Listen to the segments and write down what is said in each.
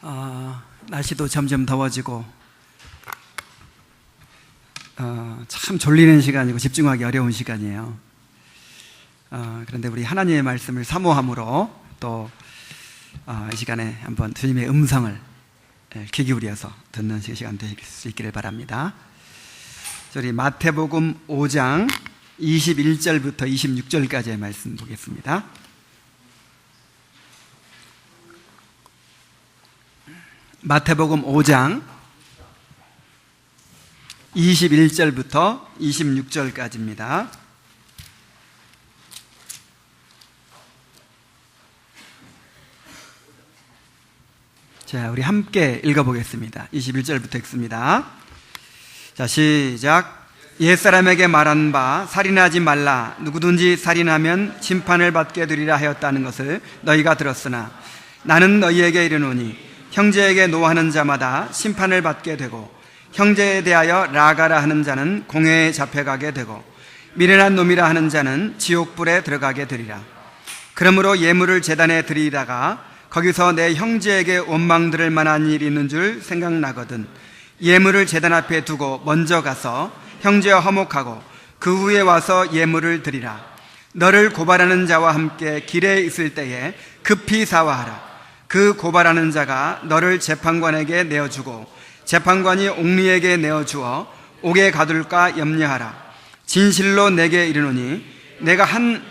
날씨도 점점 더워지고 참 졸리는 시간이고 집중하기 어려운 시간이에요. 그런데 우리 하나님의 말씀을 사모함으로 또 이 시간에 한번 주님의 음성을 귀 기울여서 듣는 시간 될 수 있기를 바랍니다. 우리 마태복음 5장 21절부터 26절까지의 말씀 보겠습니다. 마태복음 5장 21절부터 26절까지입니다. 자, 우리 함께 읽어보겠습니다. 21절부터 읽습니다. 자, 시작. 옛사람에게 말한 바 살인하지 말라. 누구든지 살인하면 심판을 받게 되리라 하였다는 것을 너희가 들었으나 나는 너희에게 이르노니 형제에게 노하는 자마다 심판을 받게 되고 형제에 대하여 라가라 하는 자는 공회에 잡혀가게 되고 미련한 놈이라 하는 자는 지옥불에 들어가게 되리라. 그러므로 예물을 제단에 드리다가 거기서 내 형제에게 원망 들을 만한 일이 있는 줄 생각나거든 예물을 제단 앞에 두고 먼저 가서 형제와 화목하고 그 후에 와서 예물을 드리라. 너를 고발하는 자와 함께 길에 있을 때에 급히 사화하라. 그 고발하는 자가 너를 재판관에게 내어주고 재판관이 옥리에게 내어주어 옥에 가둘까 염려하라. 진실로 내게 이르노니 내가 한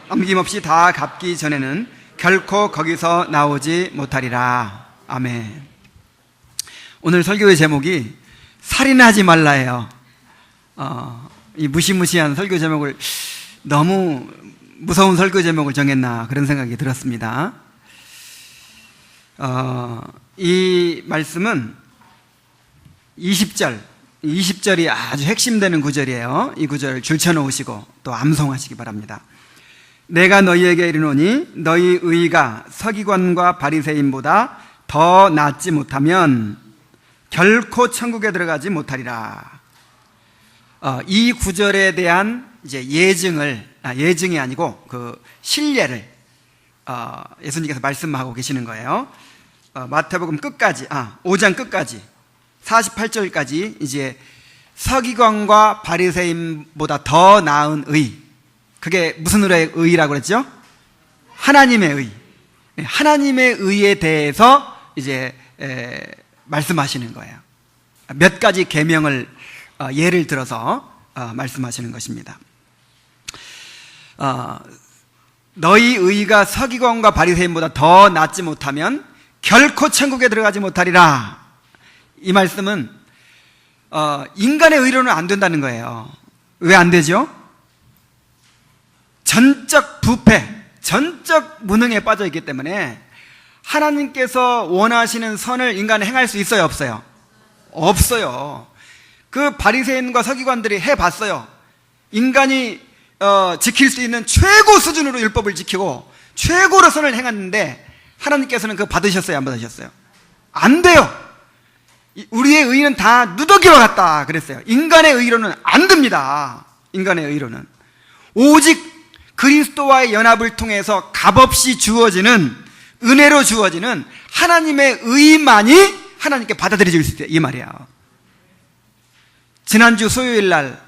남김없이 다 갚기 전에는 결코 거기서 나오지 못하리라. 아멘. 오늘 설교의 제목이 살인하지 말라예요. 이 무시무시한 설교 제목을 너무 무서운 설교 제목을 정했나 그런 생각이 들었습니다. 이 말씀은 20절이 아주 핵심되는 구절이에요. 이 구절을 줄쳐놓으시고 또 암송하시기 바랍니다. 내가 너희에게 이르노니 너희 의가 서기관과 바리새인보다 더 낫지 못하면 결코 천국에 들어가지 못하리라. 이 구절에 대한 이제 예증이 아니고 그 신뢰를 예수님께서 말씀하고 계시는 거예요. 마태복음 끝까지 5장 끝까지 48절까지 이제 서기관과 바리새인보다 더 나은 의, 그게 무슨 의라고 그랬죠? 하나님의 의. 하나님의 의에 대해서 이제 말씀하시는 거예요. 몇 가지 계명을 예를 들어서 말씀하시는 것입니다. 너희 의가 서기관과 바리새인보다 더 낫지 못하면 결코 천국에 들어가지 못하리라. 이 말씀은 인간의 의로는 안 된다는 거예요. 왜 안 되죠? 전적 부패, 전적 무능에 빠져 있기 때문에 하나님께서 원하시는 선을 인간이 행할 수 있어요, 없어요? 없어요. 그 바리새인과 서기관들이 해봤어요. 인간이 지킬 수 있는 최고 수준으로 율법을 지키고 최고로 선을 행했는데 하나님께서는 그거 받으셨어요, 안 받으셨어요? 안 돼요. 우리의 의는 다 누더기와 같다 그랬어요. 인간의 의로는 안 됩니다. 인간의 의로는 오직 그리스도와의 연합을 통해서 값없이 주어지는, 은혜로 주어지는 하나님의 의만이 하나님께 받아들여질 수 있다, 이 말이야. 지난주 수요일 날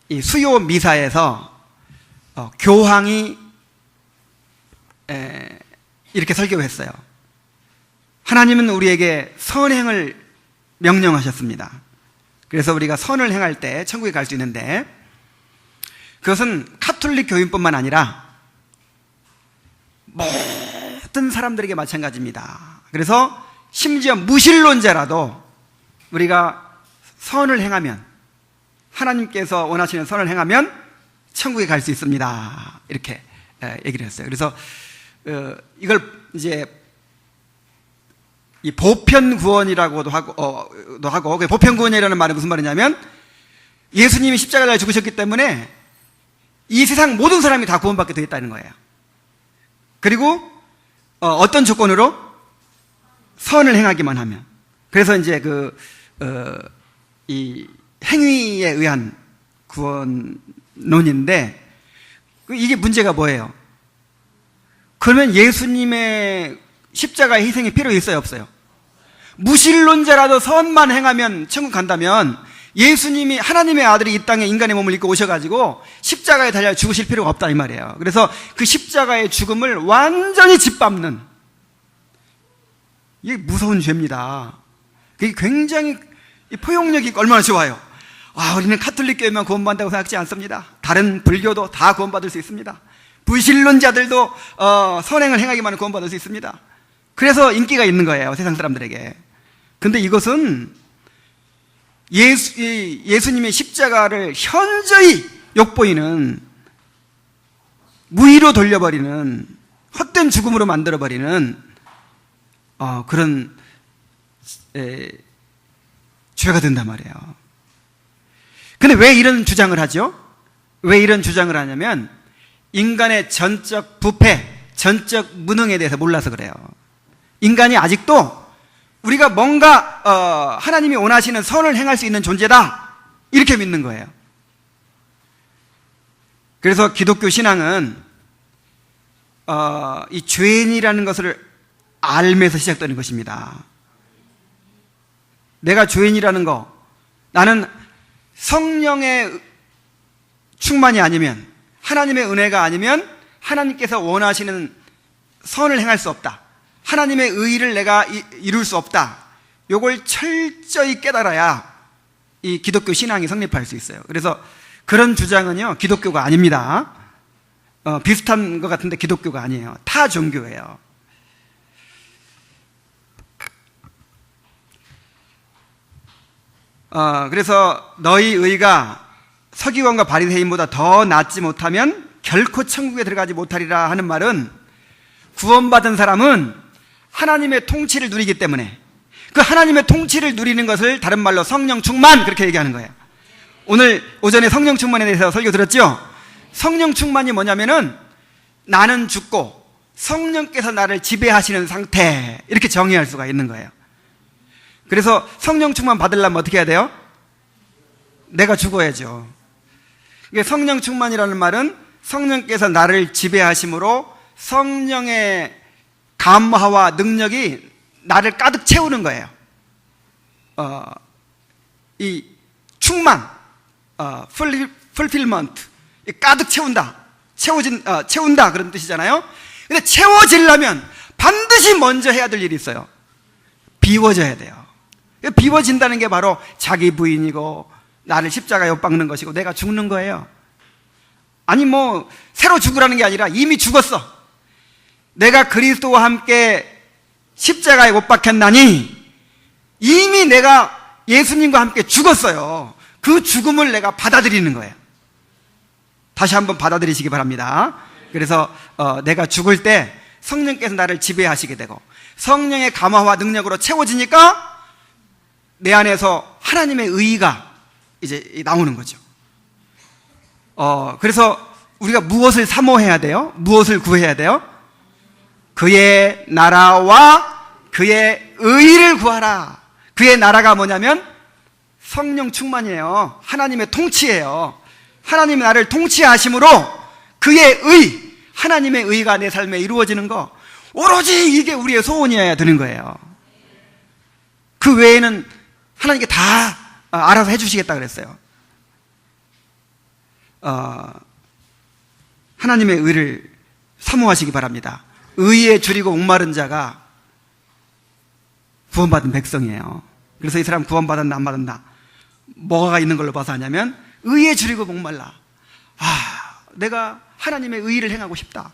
이 수요 미사에서 교황이 이렇게 설교했어요. 하나님은 우리에게 선행을 명령하셨습니다. 그래서 우리가 선을 행할 때 천국에 갈 수 있는데 그것은 카톨릭 교인뿐만 아니라 모든 사람들에게 마찬가지입니다. 그래서 심지어 무신론자라도 우리가 선을 행하면, 하나님께서 원하시는 선을 행하면 천국에 갈 수 있습니다. 이렇게 얘기를 했어요. 그래서 이걸 이제 이 보편구원이라고도 하고 보편구원이라는 말은 무슨 말이냐면 예수님이 십자가에 죽으셨기 때문에 이 세상 모든 사람이 다 구원받게 되겠다는 거예요. 그리고 어떤 조건으로? 선을 행하기만 하면. 그래서 이제 이 행위에 의한 구원론인데 이게 문제가 뭐예요? 그러면 예수님의 십자가의 희생이 필요 있어요, 없어요? 무신론자라도 선만 행하면 천국 간다면 예수님이, 하나님의 아들이 이 땅에 인간의 몸을 입고 오셔가지고 십자가에 달려 죽으실 필요가 없다 이 말이에요. 그래서 그 십자가의 죽음을 완전히 짓밟는, 이게 무서운 죄입니다. 그게 굉장히 포용력이 얼마나 좋아요. 우리는 카톨릭 교회만 구원받는다고 생각하지 않습니다. 다른 불교도 다 구원받을 수 있습니다. 불신론자들도 선행을 행하기만 하면 구원받을 수 있습니다. 그래서 인기가 있는 거예요, 세상 사람들에게. 근데 이것은 예수님의 십자가를 현저히 욕보이는, 무의로 돌려버리는, 헛된 죽음으로 만들어버리는 그런 죄가 된단 말이에요. 근데 왜 이런 주장을 하죠? 왜 이런 주장을 하냐면 인간의 전적 부패, 전적 무능에 대해서 몰라서 그래요. 인간이 아직도 우리가 뭔가 하나님이 원하시는 선을 행할 수 있는 존재다, 이렇게 믿는 거예요. 그래서 기독교 신앙은 이 죄인이라는 것을 알면서 시작되는 것입니다. 내가 죄인이라는 거, 나는 성령의 충만이 아니면, 하나님의 은혜가 아니면 하나님께서 원하시는 선을 행할 수 없다, 하나님의 의의를 내가 이룰 수 없다, 요걸 철저히 깨달아야 이 기독교 신앙이 성립할 수 있어요. 그래서 그런 주장은요, 기독교가 아닙니다. 비슷한 것 같은데 기독교가 아니에요. 타 종교예요. 그래서 너희 의가 서기관과 바리새인보다 더 낫지 못하면 결코 천국에 들어가지 못하리라 하는 말은, 구원받은 사람은 하나님의 통치를 누리기 때문에, 그 하나님의 통치를 누리는 것을 다른 말로 성령 충만, 그렇게 얘기하는 거예요. 오늘 오전에 성령 충만에 대해서 설교 들었죠? 성령 충만이 뭐냐면은 나는 죽고 성령께서 나를 지배하시는 상태, 이렇게 정의할 수가 있는 거예요. 그래서 성령 충만 받으려면 어떻게 해야 돼요? 내가 죽어야죠. 성령 충만이라는 말은 성령께서 나를 지배하심으로 성령의 감화와 능력이 나를 가득 채우는 거예요. 이 충만, fulfillment, 가득 채운다, 채운다, 그런 뜻이잖아요. 근데 채워지려면 반드시 먼저 해야 될 일이 있어요. 비워져야 돼요. 비워진다는 게 바로 자기 부인이고, 나를 십자가에 못 박는 것이고, 내가 죽는 거예요. 아니 새로 죽으라는 게 아니라 이미 죽었어. 내가 그리스도와 함께 십자가에 못 박혔나니 이미 내가 예수님과 함께 죽었어요. 그 죽음을 내가 받아들이는 거예요. 다시 한번 받아들이시기 바랍니다. 그래서 내가 죽을 때 성령께서 나를 지배하시게 되고 성령의 감화와 능력으로 채워지니까 내 안에서 하나님의 의의가 이제 나오는 거죠. 그래서 우리가 무엇을 사모해야 돼요? 무엇을 구해야 돼요? 그의 나라와 그의 의의를 구하라. 그의 나라가 뭐냐면 성령 충만이에요. 하나님의 통치예요. 하나님이 나를 통치하심으로 그의 의, 하나님의 의가 내 삶에 이루어지는 거, 오로지 이게 우리의 소원이어야 되는 거예요. 그 외에는 하나님께 다 알아서 해주시겠다 그랬어요. 하나님의 의를 사모하시기 바랍니다. 의에 줄이고 목마른 자가 구원받은 백성이에요. 그래서 이 사람 구원받았나 안 받았나 뭐가 있는 걸로 봐서 하냐면, 의에 줄이고 목말라. 내가 하나님의 의의를 행하고 싶다.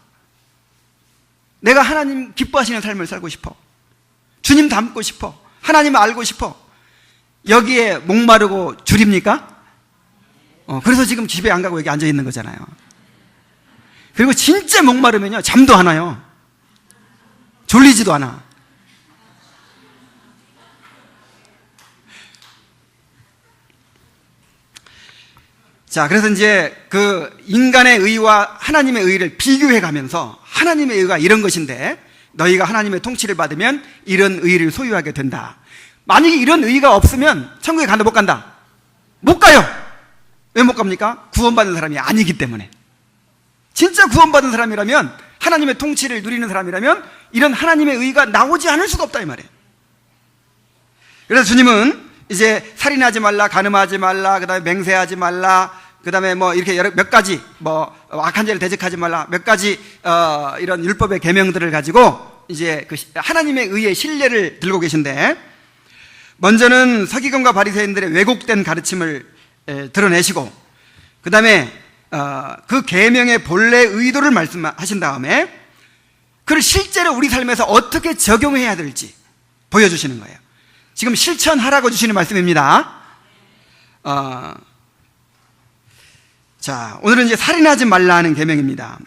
내가 하나님 기뻐하시는 삶을 살고 싶어. 주님 닮고 싶어. 하나님을 알고 싶어. 여기에 목마르고 줄입니까? 그래서 지금 집에 안 가고 여기 앉아 있는 거잖아요. 그리고 진짜 목마르면요, 잠도 안 와요. 졸리지도 않아. 자, 그래서 이제 그 인간의 의와 하나님의 의를 비교해 가면서, 하나님의 의가 이런 것인데 너희가 하나님의 통치를 받으면 이런 의를 소유하게 된다. 만약에 이런 의가 없으면 천국에 간다 못 간다? 못 가요. 왜 못 갑니까? 구원받은 사람이 아니기 때문에. 진짜 구원받은 사람이라면, 하나님의 통치를 누리는 사람이라면 이런 하나님의 의가 나오지 않을 수가 없다 이 말이에요. 그래서 주님은 이제 살인하지 말라, 간음하지 말라, 그 다음에 맹세하지 말라, 그 다음에 뭐 이렇게 몇 가지 뭐 악한 죄를 대적하지 말라, 몇 가지 이런 율법의 계명들을 가지고 이제 그 하나님의 의의 신뢰를 들고 계신데, 먼저는 서기관과 바리새인들의 왜곡된 가르침을 드러내시고, 그 다음에 그 계명의 본래 의도를 말씀하신 다음에 그걸 실제로 우리 삶에서 어떻게 적용해야 될지 보여주시는 거예요. 지금 실천하라고 주시는 말씀입니다. 자, 오늘은 이제 살인하지 말라는 계명입니다.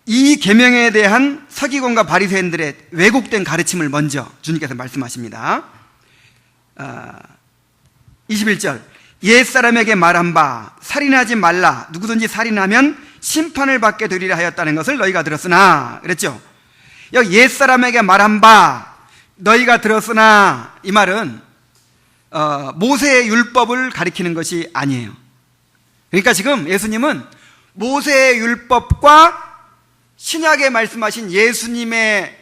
이 계명에 대한 서기관과 바리새인들의 왜곡된 가르침을 먼저 주님께서 말씀하십니다. 21절, 옛사람에게 말한 바 살인하지 말라, 누구든지 살인하면 심판을 받게 되리라 하였다는 것을 너희가 들었으나, 그랬죠. 여기 옛사람에게 말한 바 너희가 들었으나, 이 말은 모세의 율법을 가리키는 것이 아니에요. 그러니까 지금 예수님은 모세의 율법과 신약에 말씀하신 예수님의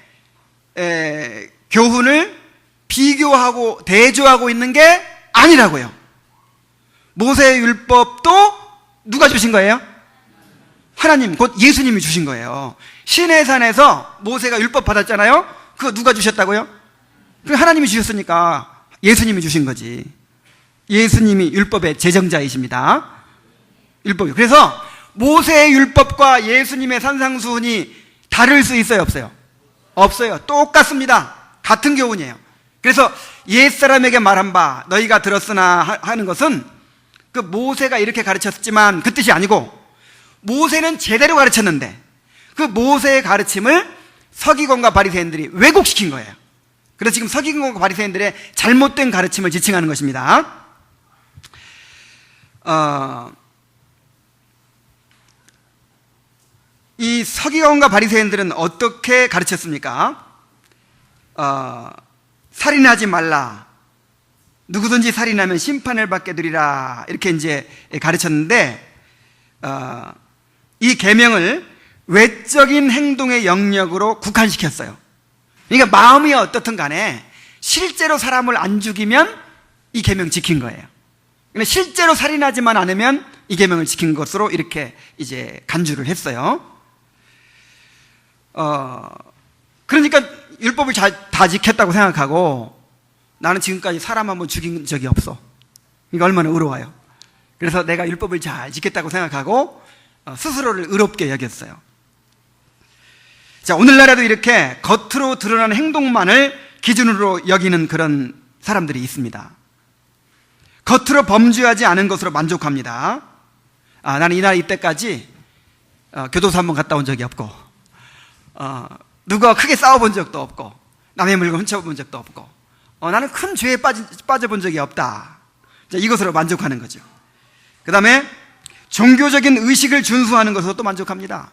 교훈을 비교하고 대조하고 있는 게 아니라고요. 모세의 율법도 누가 주신 거예요? 하나님, 곧 예수님이 주신 거예요. 시내산에서 모세가 율법 받았잖아요. 그거 누가 주셨다고요? 하나님이 주셨으니까 예수님이 주신 거지. 예수님이 율법의 제정자이십니다. 율법이. 그래서 모세의 율법과 예수님의 산상수훈이 다를 수 있어요, 없어요? 없어요. 똑같습니다. 같은 교훈이에요. 그래서 옛사람에게 말한 바 너희가 들었으나 하는 것은 그 모세가 이렇게 가르쳤지만 그 뜻이 아니고, 모세는 제대로 가르쳤는데 그 모세의 가르침을 서기관과 바리새인들이 왜곡시킨 거예요. 그래서 지금 서기관과 바리새인들의 잘못된 가르침을 지칭하는 것입니다. 이 서기관과 바리새인들은 어떻게 가르쳤습니까? 살인하지 말라, 누구든지 살인하면 심판을 받게 되리라, 이렇게 이제 가르쳤는데, 이 계명을 외적인 행동의 영역으로 국한시켰어요. 그러니까 마음이 어떻든 간에 실제로 사람을 안 죽이면 이 계명 지킨 거예요. 근데 실제로 살인하지만 않으면 이 계명을 지킨 것으로 이렇게 이제 간주를 했어요. 그러니까 율법을 다 지켰다고 생각하고 나는 지금까지 사람 한번 죽인 적이 없어. 이거 얼마나 의로워요. 그래서 내가 율법을 잘 지켰다고 생각하고 스스로를 의롭게 여겼어요. 자, 오늘날에도 이렇게 겉으로 드러나는 행동만을 기준으로 여기는 그런 사람들이 있습니다. 겉으로 범죄하지 않은 것으로 만족합니다. 나는 이날 이때까지 교도소 한번 갔다 온 적이 없고, 누가 크게 싸워본 적도 없고, 남의 물건 훔쳐본 적도 없고, 나는 큰 죄에 빠져본 적이 없다. 자, 이것으로 만족하는 거죠. 그 다음에 종교적인 의식을 준수하는 것으로 또 만족합니다.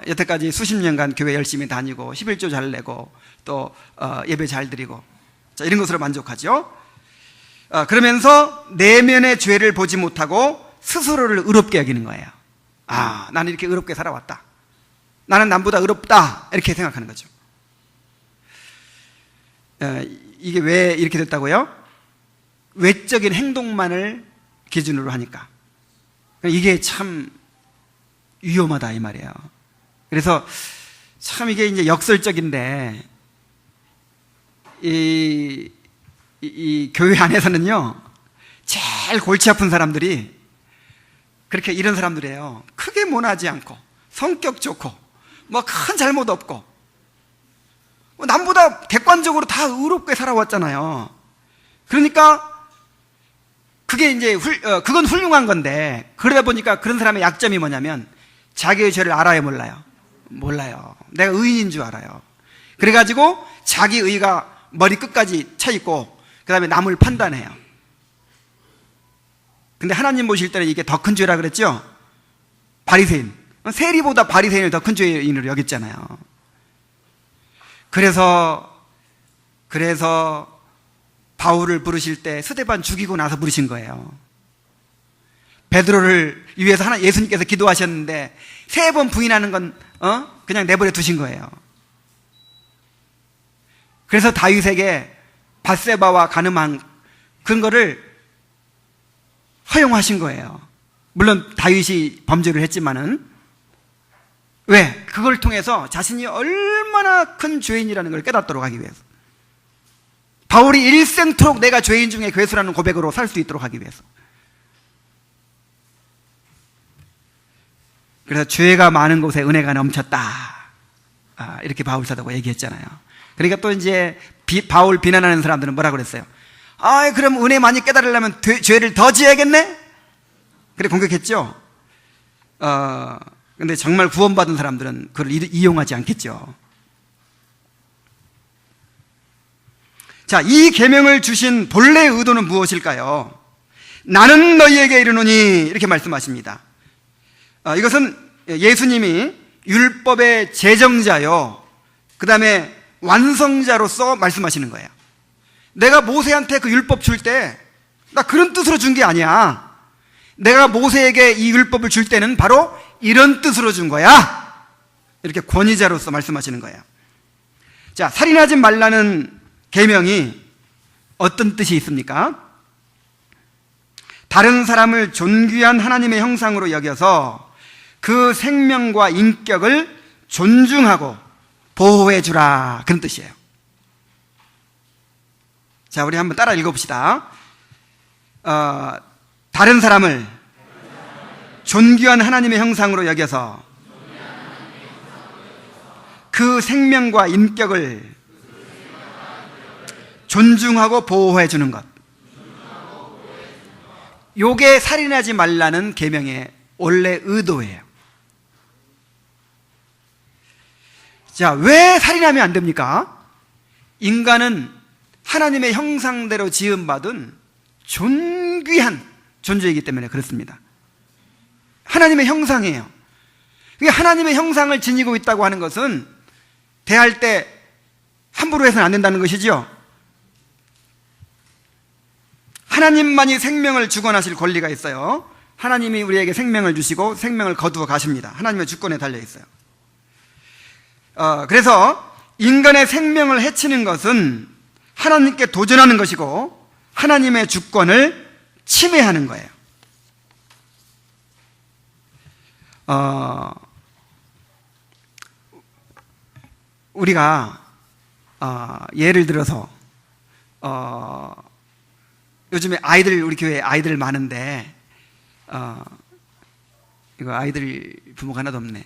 여태까지 수십 년간 교회 열심히 다니고 11조 잘 내고 또 예배 잘 드리고, 자, 이런 것으로 만족하죠. 그러면서 내면의 죄를 보지 못하고 스스로를 의롭게 여기는 거예요. 나는 이렇게 의롭게 살아왔다, 나는 남보다 의롭다, 이렇게 생각하는 거죠. 이게 왜 이렇게 됐다고요? 외적인 행동만을 기준으로 하니까. 이게 참 위험하다 이 말이에요. 그래서 참 이게 이제 역설적인데, 이 교회 안에서는요, 제일 골치 아픈 사람들이 그렇게 이런 사람들이에요. 크게 모나지 않고 성격 좋고 뭐 큰 잘못 없고 남보다 객관적으로 다 의롭게 살아왔잖아요. 그러니까 그게 이제 그건 훌륭한 건데, 그러다 보니까 그런 사람의 약점이 뭐냐면 자기의 죄를 알아요, 몰라요? 몰라요. 내가 의인인 줄 알아요. 그래가지고 자기 의가 머리 끝까지 차 있고 그 다음에 남을 판단해요. 근데 하나님 보실 때는 이게 더 큰 죄라 그랬죠? 바리새인, 세리보다 바리새인을 더 큰 죄인으로 여겼잖아요. 그래서 바울을 부르실 때 스데반 죽이고 나서 부르신 거예요. 베드로를 위해서 예수님께서 기도하셨는데 3번 부인하는 건 그냥 내버려 두신 거예요. 그래서 다윗에게 밧세바와 간음한 그런 거를 허용하신 거예요. 물론 다윗이 범죄를 했지만은, 왜? 그걸 통해서 자신이 얼마나 큰 죄인이라는 걸 깨닫도록 하기 위해서. 바울이 일생토록 내가 죄인 중에 괴수라는 고백으로 살 수 있도록 하기 위해서. 그래서 죄가 많은 곳에 은혜가 넘쳤다, 이렇게 바울 사도가 얘기했잖아요. 그러니까 또 이제 바울 비난하는 사람들은 뭐라 그랬어요? 그럼 은혜 많이 깨달으려면 죄를 더 지어야겠네? 그래 공격했죠. 근데 정말 구원받은 사람들은 그걸 이용하지 않겠죠. 자, 이 계명을 주신 본래의 의도는 무엇일까요? 나는 너희에게 이르노니, 이렇게 말씀하십니다. 이것은 예수님이 율법의 제정자요, 그 다음에 완성자로서 말씀하시는 거예요. 내가 모세한테 그 율법 줄 때 나 그런 뜻으로 준 게 아니야. 내가 모세에게 이 율법을 줄 때는 바로 이런 뜻으로 준 거야. 이렇게 권위자로서 말씀하시는 거예요. 자, 살인하지 말라는 계명이 어떤 뜻이 있습니까? 다른 사람을 존귀한 하나님의 형상으로 여겨서 그 생명과 인격을 존중하고 보호해 주라, 그런 뜻이에요. 자, 우리 한번 따라 읽어봅시다. 다른 사람을 존귀한 하나님의 형상으로 여겨서 그 생명과 인격을 존중하고 보호해 주는 것. 요게 살인하지 말라는 계명의 원래 의도예요. 자, 왜 살인하면 안 됩니까? 인간은 하나님의 형상대로 지음받은 존귀한 존재이기 때문에 그렇습니다. 하나님의 형상이에요. 하나님의 형상을 지니고 있다고 하는 것은 대할 때 함부로 해서는 안 된다는 것이죠. 하나님만이 생명을 주관하실 권리가 있어요. 하나님이 우리에게 생명을 주시고 생명을 거두어 가십니다. 하나님의 주권에 달려 있어요. 그래서 인간의 생명을 해치는 것은 하나님께 도전하는 것이고 하나님의 주권을 침해하는 거예요. 우리가 예를 들어서 요즘에 우리 교회에 아이들 많은데 이거 아이들 부모가 하나도 없네.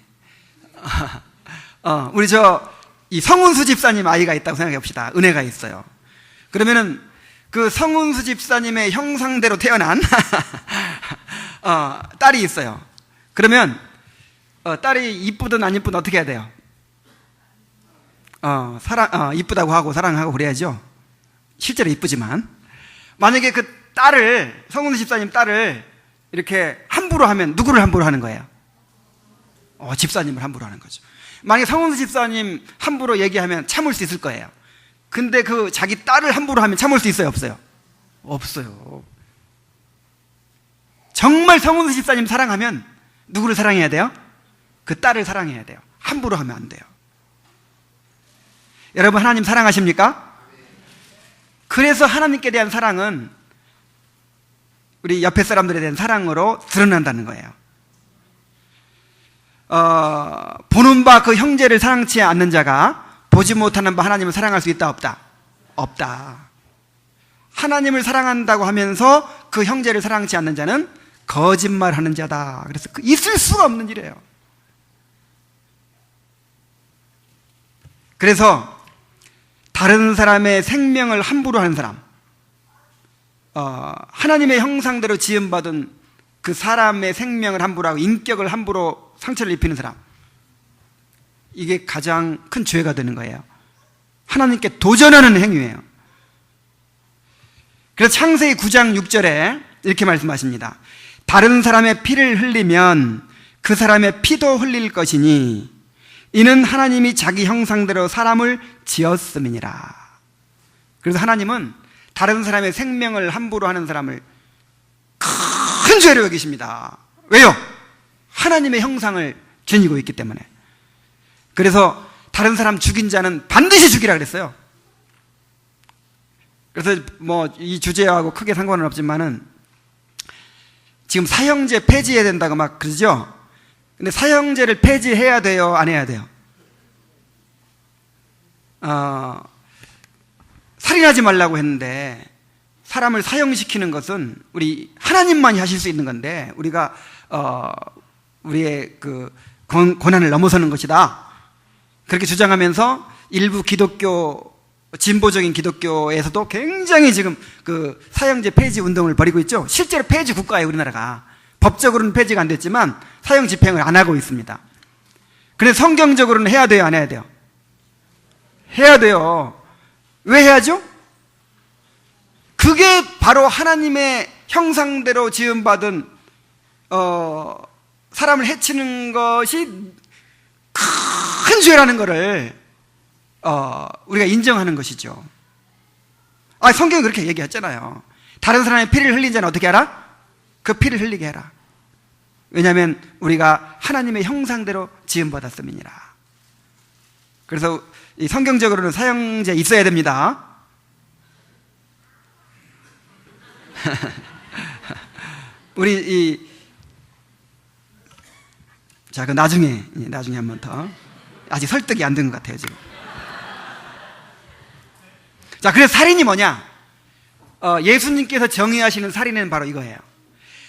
우리 이 성운수 집사님 아이가 있다고 생각해 봅시다. 은혜가 있어요. 그러면은 그 성운수 집사님의 형상대로 태어난 딸이 있어요. 그러면 딸이 이쁘든 안 이쁘든 어떻게 해야 돼요? 이쁘다고 하고 사랑하고 그래야죠. 실제로 이쁘지만 만약에 그 딸을, 성운수 집사님 딸을 이렇게 함부로 하면 누구를 함부로 하는 거예요? 집사님을 함부로 하는 거죠. 만약에 성운수 집사님 함부로 얘기하면 참을 수 있을 거예요. 근데 그 자기 딸을 함부로 하면 참을 수 있어요, 없어요? 없어요. 정말 성운수 집사님 사랑하면 누구를 사랑해야 돼요? 그 딸을 사랑해야 돼요. 함부로 하면 안 돼요. 여러분, 하나님 사랑하십니까? 그래서 하나님께 대한 사랑은 우리 옆에 사람들에 대한 사랑으로 드러난다는 거예요. 보는 바 그 형제를 사랑치 않는 자가 보지 못하는 바 하나님을 사랑할 수 있다, 없다? 없다. 하나님을 사랑한다고 하면서 그 형제를 사랑치 않는 자는 거짓말하는 자다. 그래서 있을 수가 없는 일이에요. 그래서 다른 사람의 생명을 함부로 하는 사람, 하나님의 형상대로 지음받은 그 사람의 생명을 함부로 하고 인격을 함부로 상처를 입히는 사람, 이게 가장 큰 죄가 되는 거예요. 하나님께 도전하는 행위예요. 그래서 창세기 9장 6절에 이렇게 말씀하십니다. 다른 사람의 피를 흘리면 그 사람의 피도 흘릴 것이니 이는 하나님이 자기 형상대로 사람을 지었음이니라. 그래서 하나님은 다른 사람의 생명을 함부로 하는 사람을 큰 죄로 여기십니다. 왜요? 하나님의 형상을 지니고 있기 때문에. 그래서 다른 사람 죽인 자는 반드시 죽이라 그랬어요. 그래서 뭐 이 주제하고 크게 상관은 없지만은 지금 사형제 폐지해야 된다고 막 그러죠. 근데 사형제를 폐지해야 돼요, 안 해야 돼요? 살인하지 말라고 했는데 사람을 사형시키는 것은 우리 하나님만이 하실 수 있는 건데 우리가 우리의 그 권한을 넘어서는 것이다, 그렇게 주장하면서 일부 기독교, 진보적인 기독교에서도 굉장히 지금 그 사형제 폐지 운동을 벌이고 있죠. 실제로 폐지 국가예요, 우리나라가. 법적으로는 폐지가 안 됐지만 사형 집행을 안 하고 있습니다. 그런데 성경적으로는 해야 돼요, 안 해야 돼요? 해야 돼요. 왜 해야죠? 그게 바로 하나님의 형상대로 지음받은 사람을 해치는 것이 큰 죄라는 것을 우리가 인정하는 것이죠. 성경은 그렇게 얘기했잖아요. 다른 사람의 피를 흘린 자는 어떻게 하라? 그 피를 흘리게 해라. 왜냐하면 우리가 하나님의 형상대로 지음받았음이니라. 그래서 이 성경적으로는 사형제 있어야 됩니다. 우리 자, 그 나중에 한 번 더. 아직 설득이 안 된 것 같아요, 지금. 자, 그래서 살인이 뭐냐? 예수님께서 정의하시는 살인은 바로 이거예요.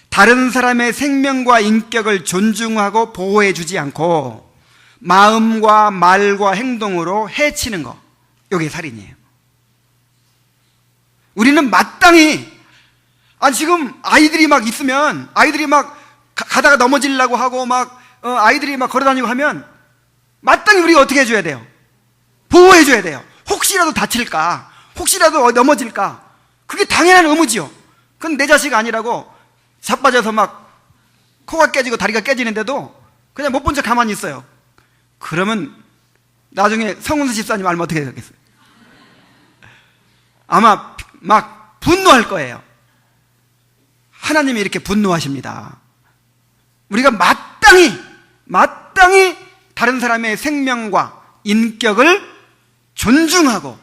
다른 사람의 생명과 인격을 존중하고 보호해 주지 않고 마음과 말과 행동으로 해치는 거, 이게 살인이에요. 우리는 마땅히, 지금 아이들이 막 있으면 아이들이 막 가다가 넘어지려고 하고 막 아이들이 막 걸어다니고 하면 마땅히 우리가 어떻게 해줘야 돼요? 보호해 줘야 돼요. 혹시라도 다칠까, 혹시라도 넘어질까, 그게 당연한 의무지요. 그건 내 자식 아니라고 자빠져서 막 코가 깨지고 다리가 깨지는데도 그냥 못 본 척 가만히 있어요. 그러면 나중에 성훈수 집사님 알면 어떻게 되겠어요? 아마 막 분노할 거예요. 하나님이 이렇게 분노하십니다. 우리가 마땅히 다른 사람의 생명과 인격을 존중하고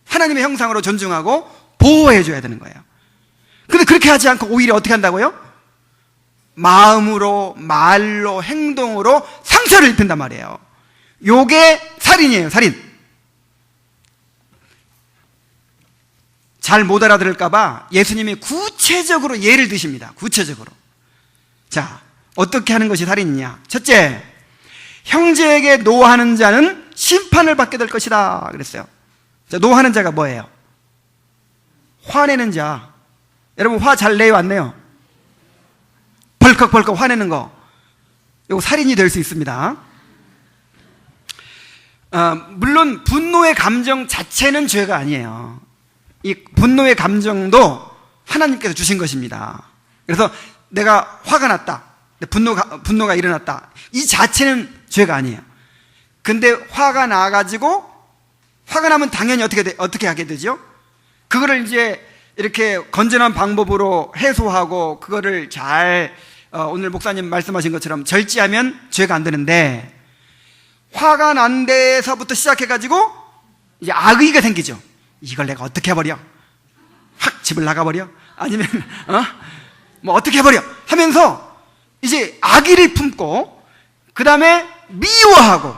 하나님의 형상으로 존중하고 보호해 줘야 되는 거예요. 근데 그렇게 하지 않고 오히려 어떻게 한다고요? 마음으로, 말로, 행동으로 상처를 입힌단 말이에요. 요게 살인이에요, 살인. 잘 못 알아들을까봐 예수님이 구체적으로 예를 드십니다. 구체적으로. 자, 어떻게 하는 것이 살인이냐? 첫째, 형제에게 노하는 자는 심판을 받게 될 것이다 그랬어요. 자, 노하는 자가 뭐예요? 화내는 자. 여러분 화 잘 내요, 안 내요? 벌컥벌컥 화내는 거, 이거 살인이 될 수 있습니다. 물론 분노의 감정 자체는 죄가 아니에요. 이 분노의 감정도 하나님께서 주신 것입니다. 그래서 내가 화가 났다, 분노가 일어났다, 이 자체는 죄가 아니에요. 근데 화가 나가지고, 화가 나면 당연히 어떻게 하게 되죠? 그거를 이제 이렇게 건전한 방법으로 해소하고 그거를 잘 오늘 목사님 말씀하신 것처럼 절제하면 죄가 안 되는데, 화가 난 데서부터 시작해가지고 이제 악의가 생기죠. 이걸 내가 어떻게 해버려? 확 집을 나가버려? 아니면 뭐 어떻게 해버려? 하면서 이제 악의를 품고 그 다음에 미워하고.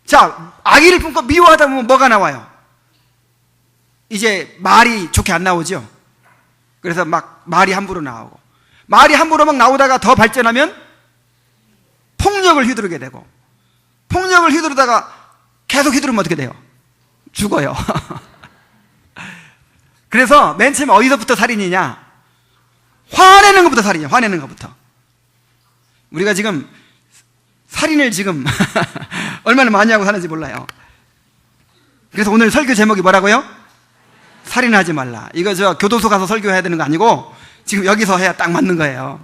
자, 악의를 품고 미워하다 보면 뭐가 나와요? 이제 말이 좋게 안 나오죠. 그래서 막 말이 함부로 나오고, 말이 함부로 막 나오다가 더 발전하면 폭력을 휘두르게 되고, 폭력을 휘두르다가 계속 휘두르면 어떻게 돼요? 죽어요. 그래서 맨 처음에 어디서부터 살인이냐? 화내는 것부터 살인이에요. 화내는 것부터. 우리가 지금 살인을 지금 얼마나 많이 하고 사는지 몰라요. 그래서 오늘 설교 제목이 뭐라고요? 살인하지 말라. 이거 교도소 가서 설교해야 되는 거 아니고 지금 여기서 해야 딱 맞는 거예요.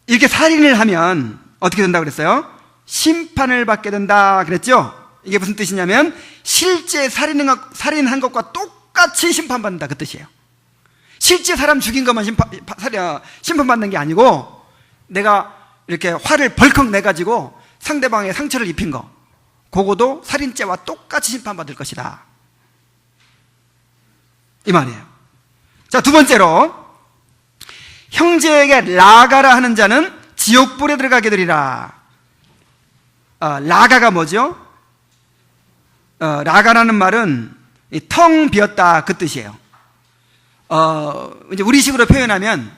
이렇게 살인을 하면 어떻게 된다고 그랬어요? 심판을 받게 된다 그랬죠? 이게 무슨 뜻이냐면 실제 살인한 것과 똑같이 심판받는다, 그 뜻이에요. 실제 사람 죽인 것만 심판받는 게 아니고 내가 이렇게 화를 벌컥 내가지고 상대방의 상처를 입힌 거, 그거도 살인죄와 똑같이 심판받을 것이다, 이 말이에요. 자, 두 번째로, 형제에게 라가라 하는 자는 지옥불에 들어가게 되리라. 라가가 뭐죠? 라가라는 말은 텅 비었다, 그 뜻이에요. 이제 우리식으로 표현하면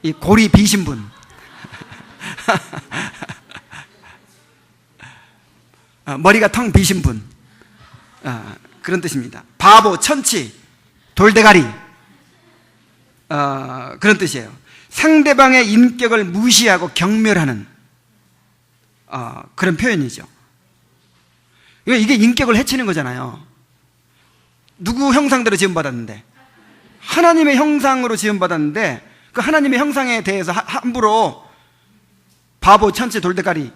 이 골이 비신 분. 머리가 텅 비신 분, 그런 뜻입니다. 바보, 천치, 돌대가리, 그런 뜻이에요. 상대방의 인격을 무시하고 경멸하는 그런 표현이죠. 이게 인격을 해치는 거잖아요. 누구 형상대로 지음받았는데? 하나님의 형상으로 지음받았는데 그 하나님의 형상에 대해서 함부로 바보, 천치, 돌대가리,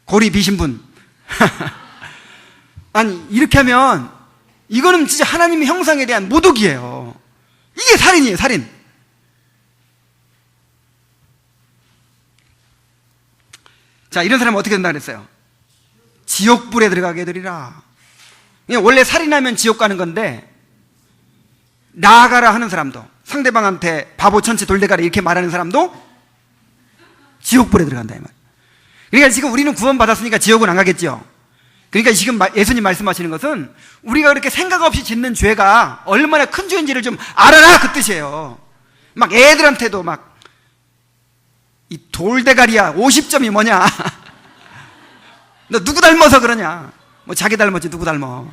고리 비신 분 아니, 이렇게 하면 이거는 진짜 하나님의 형상에 대한 모독이에요. 이게 살인이에요, 살인. 자, 이런 사람은 어떻게 된다 그랬어요? 지옥불에 들어가게 되리라. 원래 살인하면 지옥 가는 건데, 나아가라 하는 사람도, 상대방한테 바보, 천치, 돌대가리 이렇게 말하는 사람도 지옥불에 들어간다, 이 말. 그러니까 지금 우리는 구원받았으니까 지옥은 안 가겠죠. 그러니까 지금 예수님 말씀하시는 것은 우리가 그렇게 생각 없이 짓는 죄가 얼마나 큰 죄인지를 좀 알아라, 그 뜻이에요. 막 애들한테도 막, 이 돌대가리야 50점이 뭐냐, 너 누구 닮아서 그러냐, 뭐 자기 닮았지 누구 닮아.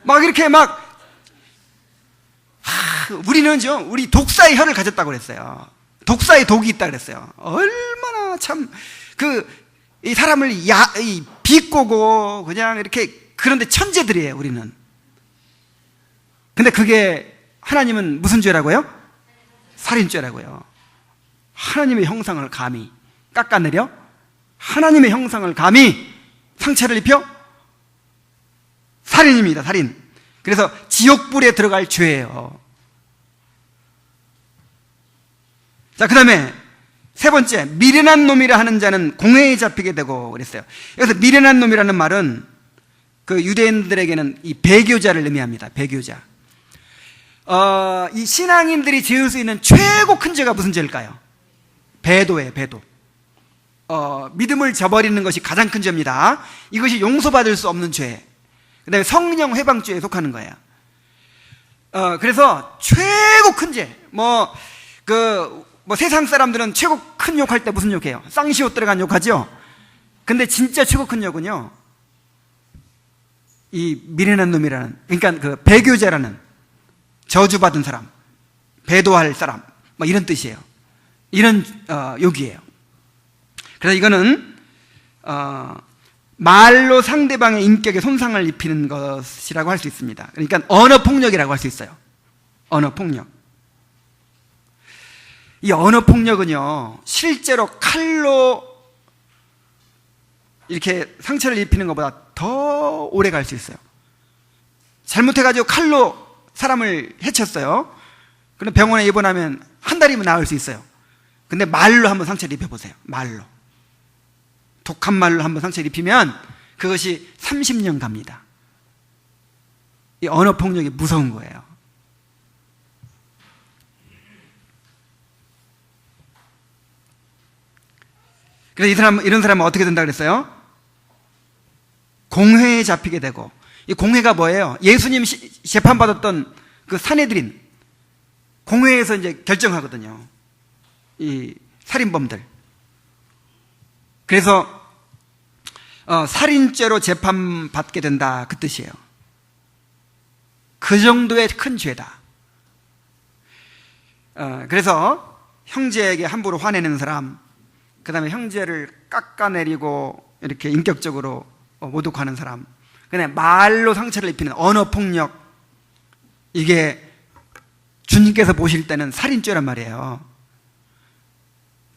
막 이렇게 막, 우리는 우리 독사의 혀를 가졌다고 그랬어요. 독사의 독이 있다 그랬어요. 얼마나 참 이 사람을 비꼬고 그냥 이렇게, 그런데 천재들이에요, 우리는. 근데 그게 하나님은 무슨 죄라고요? 살인죄라고요. 하나님의 형상을 감히 깎아내려? 하나님의 형상을 감히 상처를 입혀? 살인입니다, 살인. 그래서 지옥불에 들어갈 죄예요. 자, 그 다음에 세 번째, 미련한 놈이라 하는 자는 공회에 잡히게 되고 그랬어요. 여기서 미련한 놈이라는 말은 그 유대인들에게는 이 배교자를 의미합니다. 배교자. 이 신앙인들이 지을 수 있는 최고 큰 죄가 무슨 죄일까요? 배도예요, 배도. 믿음을 저버리는 것이 가장 큰 죄입니다. 이것이 용서받을 수 없는 죄. 그 다음에 성령 회방죄에 속하는 거예요. 그래서 최고 큰 죄, 세상 사람들은 최고 큰 욕할 때 무슨 욕해요? 쌍시옷 들어간 욕하죠? 근데 진짜 최고 큰 욕은요, 이 미련한 놈이라는, 그러니까 그 배교자라는, 저주받은 사람, 배도할 사람, 이런 뜻이에요. 이런 욕이에요. 그래서 이거는 말로 상대방의 인격에 손상을 입히는 것이라고 할 수 있습니다. 그러니까 언어폭력이라고 할 수 있어요. 언어폭력. 이 언어폭력은요, 실제로 칼로 이렇게 상처를 입히는 것보다 더 오래 갈 수 있어요. 잘못해가지고 칼로 사람을 해쳤어요. 그럼 병원에 입원하면 한 달이면 나을 수 있어요. 근데 말로 한번 상처를 입혀보세요. 말로. 독한 말로 한번 상처를 입히면 그것이 30년 갑니다. 이 언어폭력이 무서운 거예요. 그래서 이런 사람은 어떻게 된다 그랬어요? 공회에 잡히게 되고. 이 공회가 뭐예요? 예수님 재판받았던 그 산헤드린, 공회에서 이제 결정하거든요, 이 살인범들. 그래서 살인죄로 재판받게 된다, 그 뜻이에요. 그 정도의 큰 죄다. 그래서 형제에게 함부로 화내는 사람, 그 다음에 형제를 깎아내리고 이렇게 인격적으로 모독하는 사람, 그다음에 말로 상처를 입히는 언어폭력, 이게 주님께서 보실 때는 살인죄란 말이에요.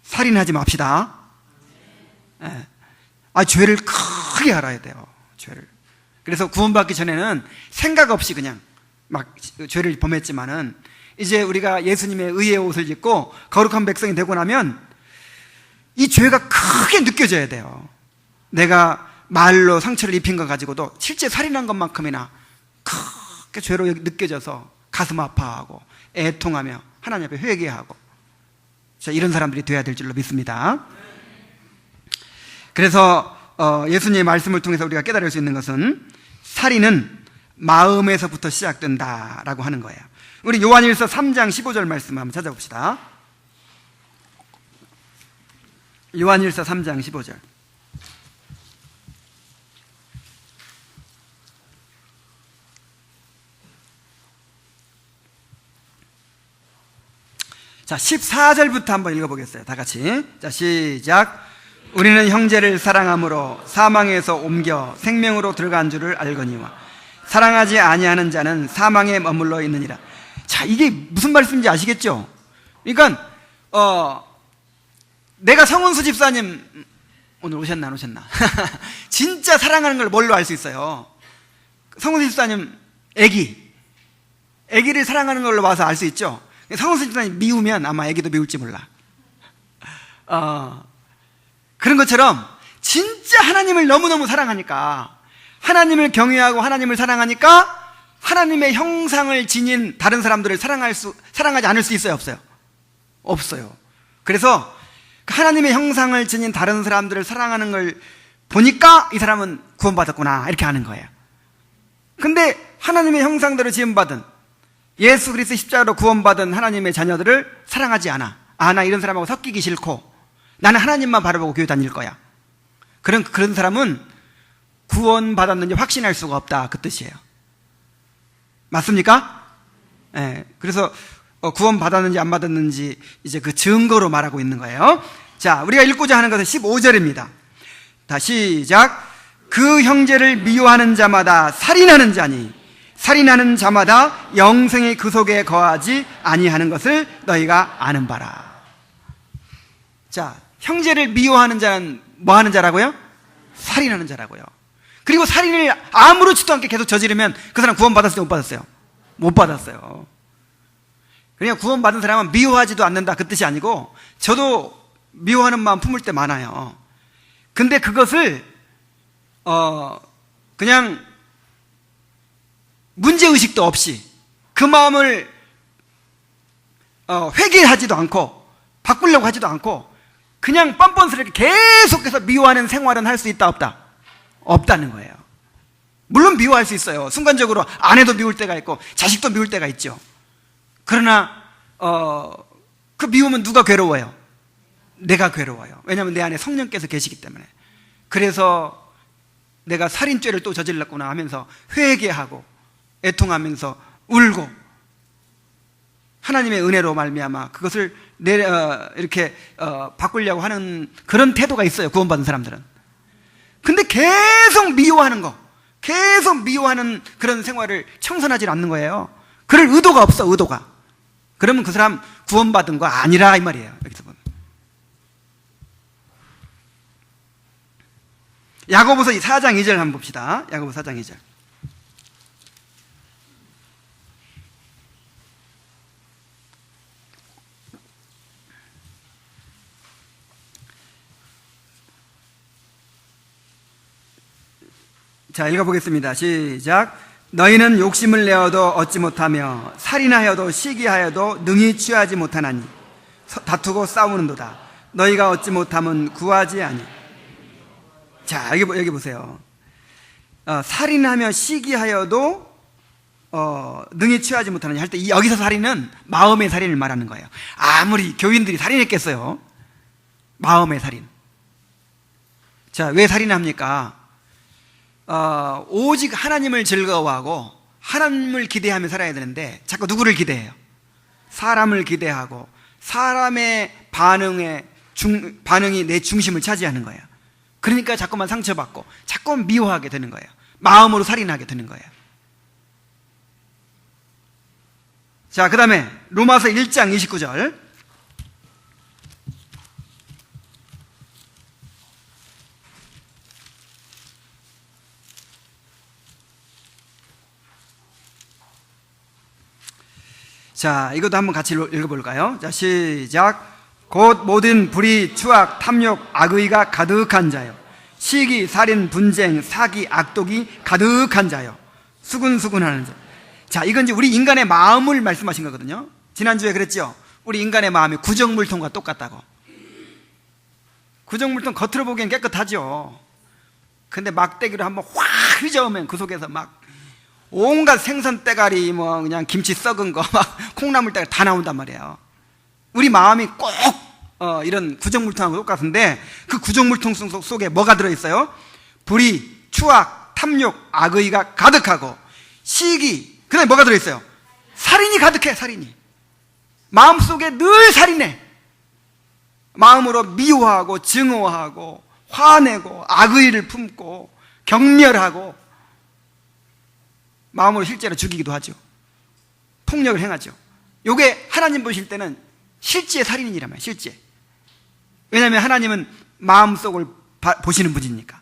살인하지 맙시다. 죄를 크게 알아야 돼요, 죄를. 그래서 구원받기 전에는 생각 없이 그냥 막 죄를 범했지만은 이제 우리가 예수님의 의의 옷을 입고 거룩한 백성이 되고 나면 이 죄가 크게 느껴져야 돼요. 내가 말로 상처를 입힌 것 가지고도 실제 살인한 것만큼이나 크게 죄로 느껴져서 가슴 아파하고 애통하며 하나님 앞에 회개하고, 자, 이런 사람들이 되어야 될 줄로 믿습니다. 그래서 예수님의 말씀을 통해서 우리가 깨달을 수 있는 것은 살인은 마음에서부터 시작된다라고 하는 거예요. 우리 요한일서 3장 15절 말씀 한번 찾아봅시다. 요한일서 3장 15절. 자, 14절부터 한번 읽어보겠어요. 다 같이. 자, 시작. 우리는 형제를 사랑함으로 사망에서 옮겨 생명으로 들어간 줄을 알거니와 사랑하지 아니하는 자는 사망에 머물러 있느니라. 자, 이게 무슨 말씀인지 아시겠죠? 그러니까 내가 성은수 집사님 오늘 오셨나 안 오셨나? 진짜 사랑하는 걸 뭘로 알 수 있어요? 성은수 집사님 애기를 사랑하는 걸로 봐서 알 수 있죠? 성은수 집사님 미우면 아마 애기도 미울지 몰라. 그런 것처럼 진짜 하나님을 너무너무 사랑하니까, 하나님을 경외하고 하나님을 사랑하니까 하나님의 형상을 지닌 다른 사람들을 사랑하지 않을 수 있어요, 없어요? 없어요. 그래서 하나님의 형상을 지닌 다른 사람들을 사랑하는 걸 보니까 이 사람은 구원받았구나, 이렇게 하는 거예요. 근데 하나님의 형상대로 지음받은 예수 그리스도 십자가로 구원받은 하나님의 자녀들을 사랑하지 않아. 나 이런 사람하고 섞이기 싫고 나는 하나님만 바라보고 교회 다닐 거야. 그런 사람은 구원받았는지 확신할 수가 없다, 그 뜻이에요. 맞습니까? 네, 그래서 구원받았는지 안 받았는지 이제 그 증거로 말하고 있는 거예요. 자, 우리가 읽고자 하는 것은 15절입니다. 다시 시작. 그 형제를 미워하는 자마다 살인하는 자니 살인하는 자마다 영생이 그 속에 거하지 아니하는 것을 너희가 아는 바라. 자, 형제를 미워하는 자는 뭐 하는 자라고요? 살인하는 자라고요. 그리고 살인을 아무렇지도 않게 계속 저지르면 그 사람 구원받았어요, 못 받았어요? 못 받았어요. 그러니까 구원받은 사람은 미워하지도 않는다, 그 뜻이 아니고, 저도 미워하는 마음 품을 때 많아요. 근데 그것을 그냥 문제의식도 없이 그 마음을 회개하지도 않고 바꾸려고 하지도 않고 그냥 뻔뻔스럽게 계속해서 미워하는 생활은 할 수 있다, 없다? 없다는 거예요. 물론 미워할 수 있어요. 순간적으로 아내도 미울 때가 있고 자식도 미울 때가 있죠. 그러나 그 미움은 누가 괴로워요? 내가 괴로워요. 왜냐하면 내 안에 성령께서 계시기 때문에. 그래서 내가 살인죄를 또 저질렀구나 하면서 회개하고 애통하면서 울고 하나님의 은혜로 말미암아 그것을 이렇게 바꾸려고 하는 그런 태도가 있어요, 구원받은 사람들은. 근데 계속 미워하는 그런 생활을 청산하지 않는 거예요. 그럴 의도가 없어, 의도가. 그러면 그 사람 구원받은 거 아니라 이 말이에요, 여기서 보면. 야고보서 4장 2절 한번 봅시다. 야고보 4장 2절. 자, 읽어보겠습니다. 시작. 너희는 욕심을 내어도 얻지 못하며 살인하여도 시기하여도 능히 취하지 못하나니 다투고 싸우는도다. 너희가 얻지 못하면 구하지 아니. 자, 여기 보세요. 살인하며 시기하여도 능히 취하지 못하느냐 할 때 여기서 살인은 마음의 살인을 말하는 거예요. 아무리 교인들이 살인했겠어요? 마음의 살인. 자, 왜 살인합니까? 오직 하나님을 즐거워하고 하나님을 기대하며 살아야 되는데 자꾸 누구를 기대해요? 사람을 기대하고 사람의 반응이 내 중심을 차지하는 거예요. 그러니까 자꾸만 상처받고 자꾸만 미워하게 되는 거예요. 마음으로 살인하게 되는 거예요. 자, 그 다음에 로마서 1장 29절. 자, 이것도 한번 같이 읽어볼까요? 자, 시작. 곧 모든 불의, 추악, 탐욕, 악의가 가득한 자요. 시기, 살인, 분쟁, 사기, 악독이 가득한 자요. 수군수군하는 자. 자, 이건 이제 우리 인간의 마음을 말씀하신 거거든요. 지난주에 그랬죠? 우리 인간의 마음이 구정물통과 똑같다고. 구정물통 겉으로 보기엔 깨끗하죠. 근데 막대기로 한번 확 휘저으면 그 속에서 막 온갖 생선 때가리, 뭐 그냥 김치 썩은 거, 막 콩나물 때가리 다 나온단 말이에요. 우리 마음이 꼭 이런 구정물통하고 똑같은데, 그 구정물통 속에 뭐가 들어있어요? 불의, 추악, 탐욕, 악의가 가득하고, 시기, 그 다음에 뭐가 들어있어요? 살인이 가득해. 살인이 마음속에 늘 살인해. 마음으로 미워하고 증오하고 화내고 악의를 품고 경멸하고, 마음으로 실제로 죽이기도 하죠. 폭력을 행하죠. 요게 하나님 보실 때는 실제 살인이란 말이에요. 실제. 왜냐하면 하나님은 마음속을 보시는 분이니까.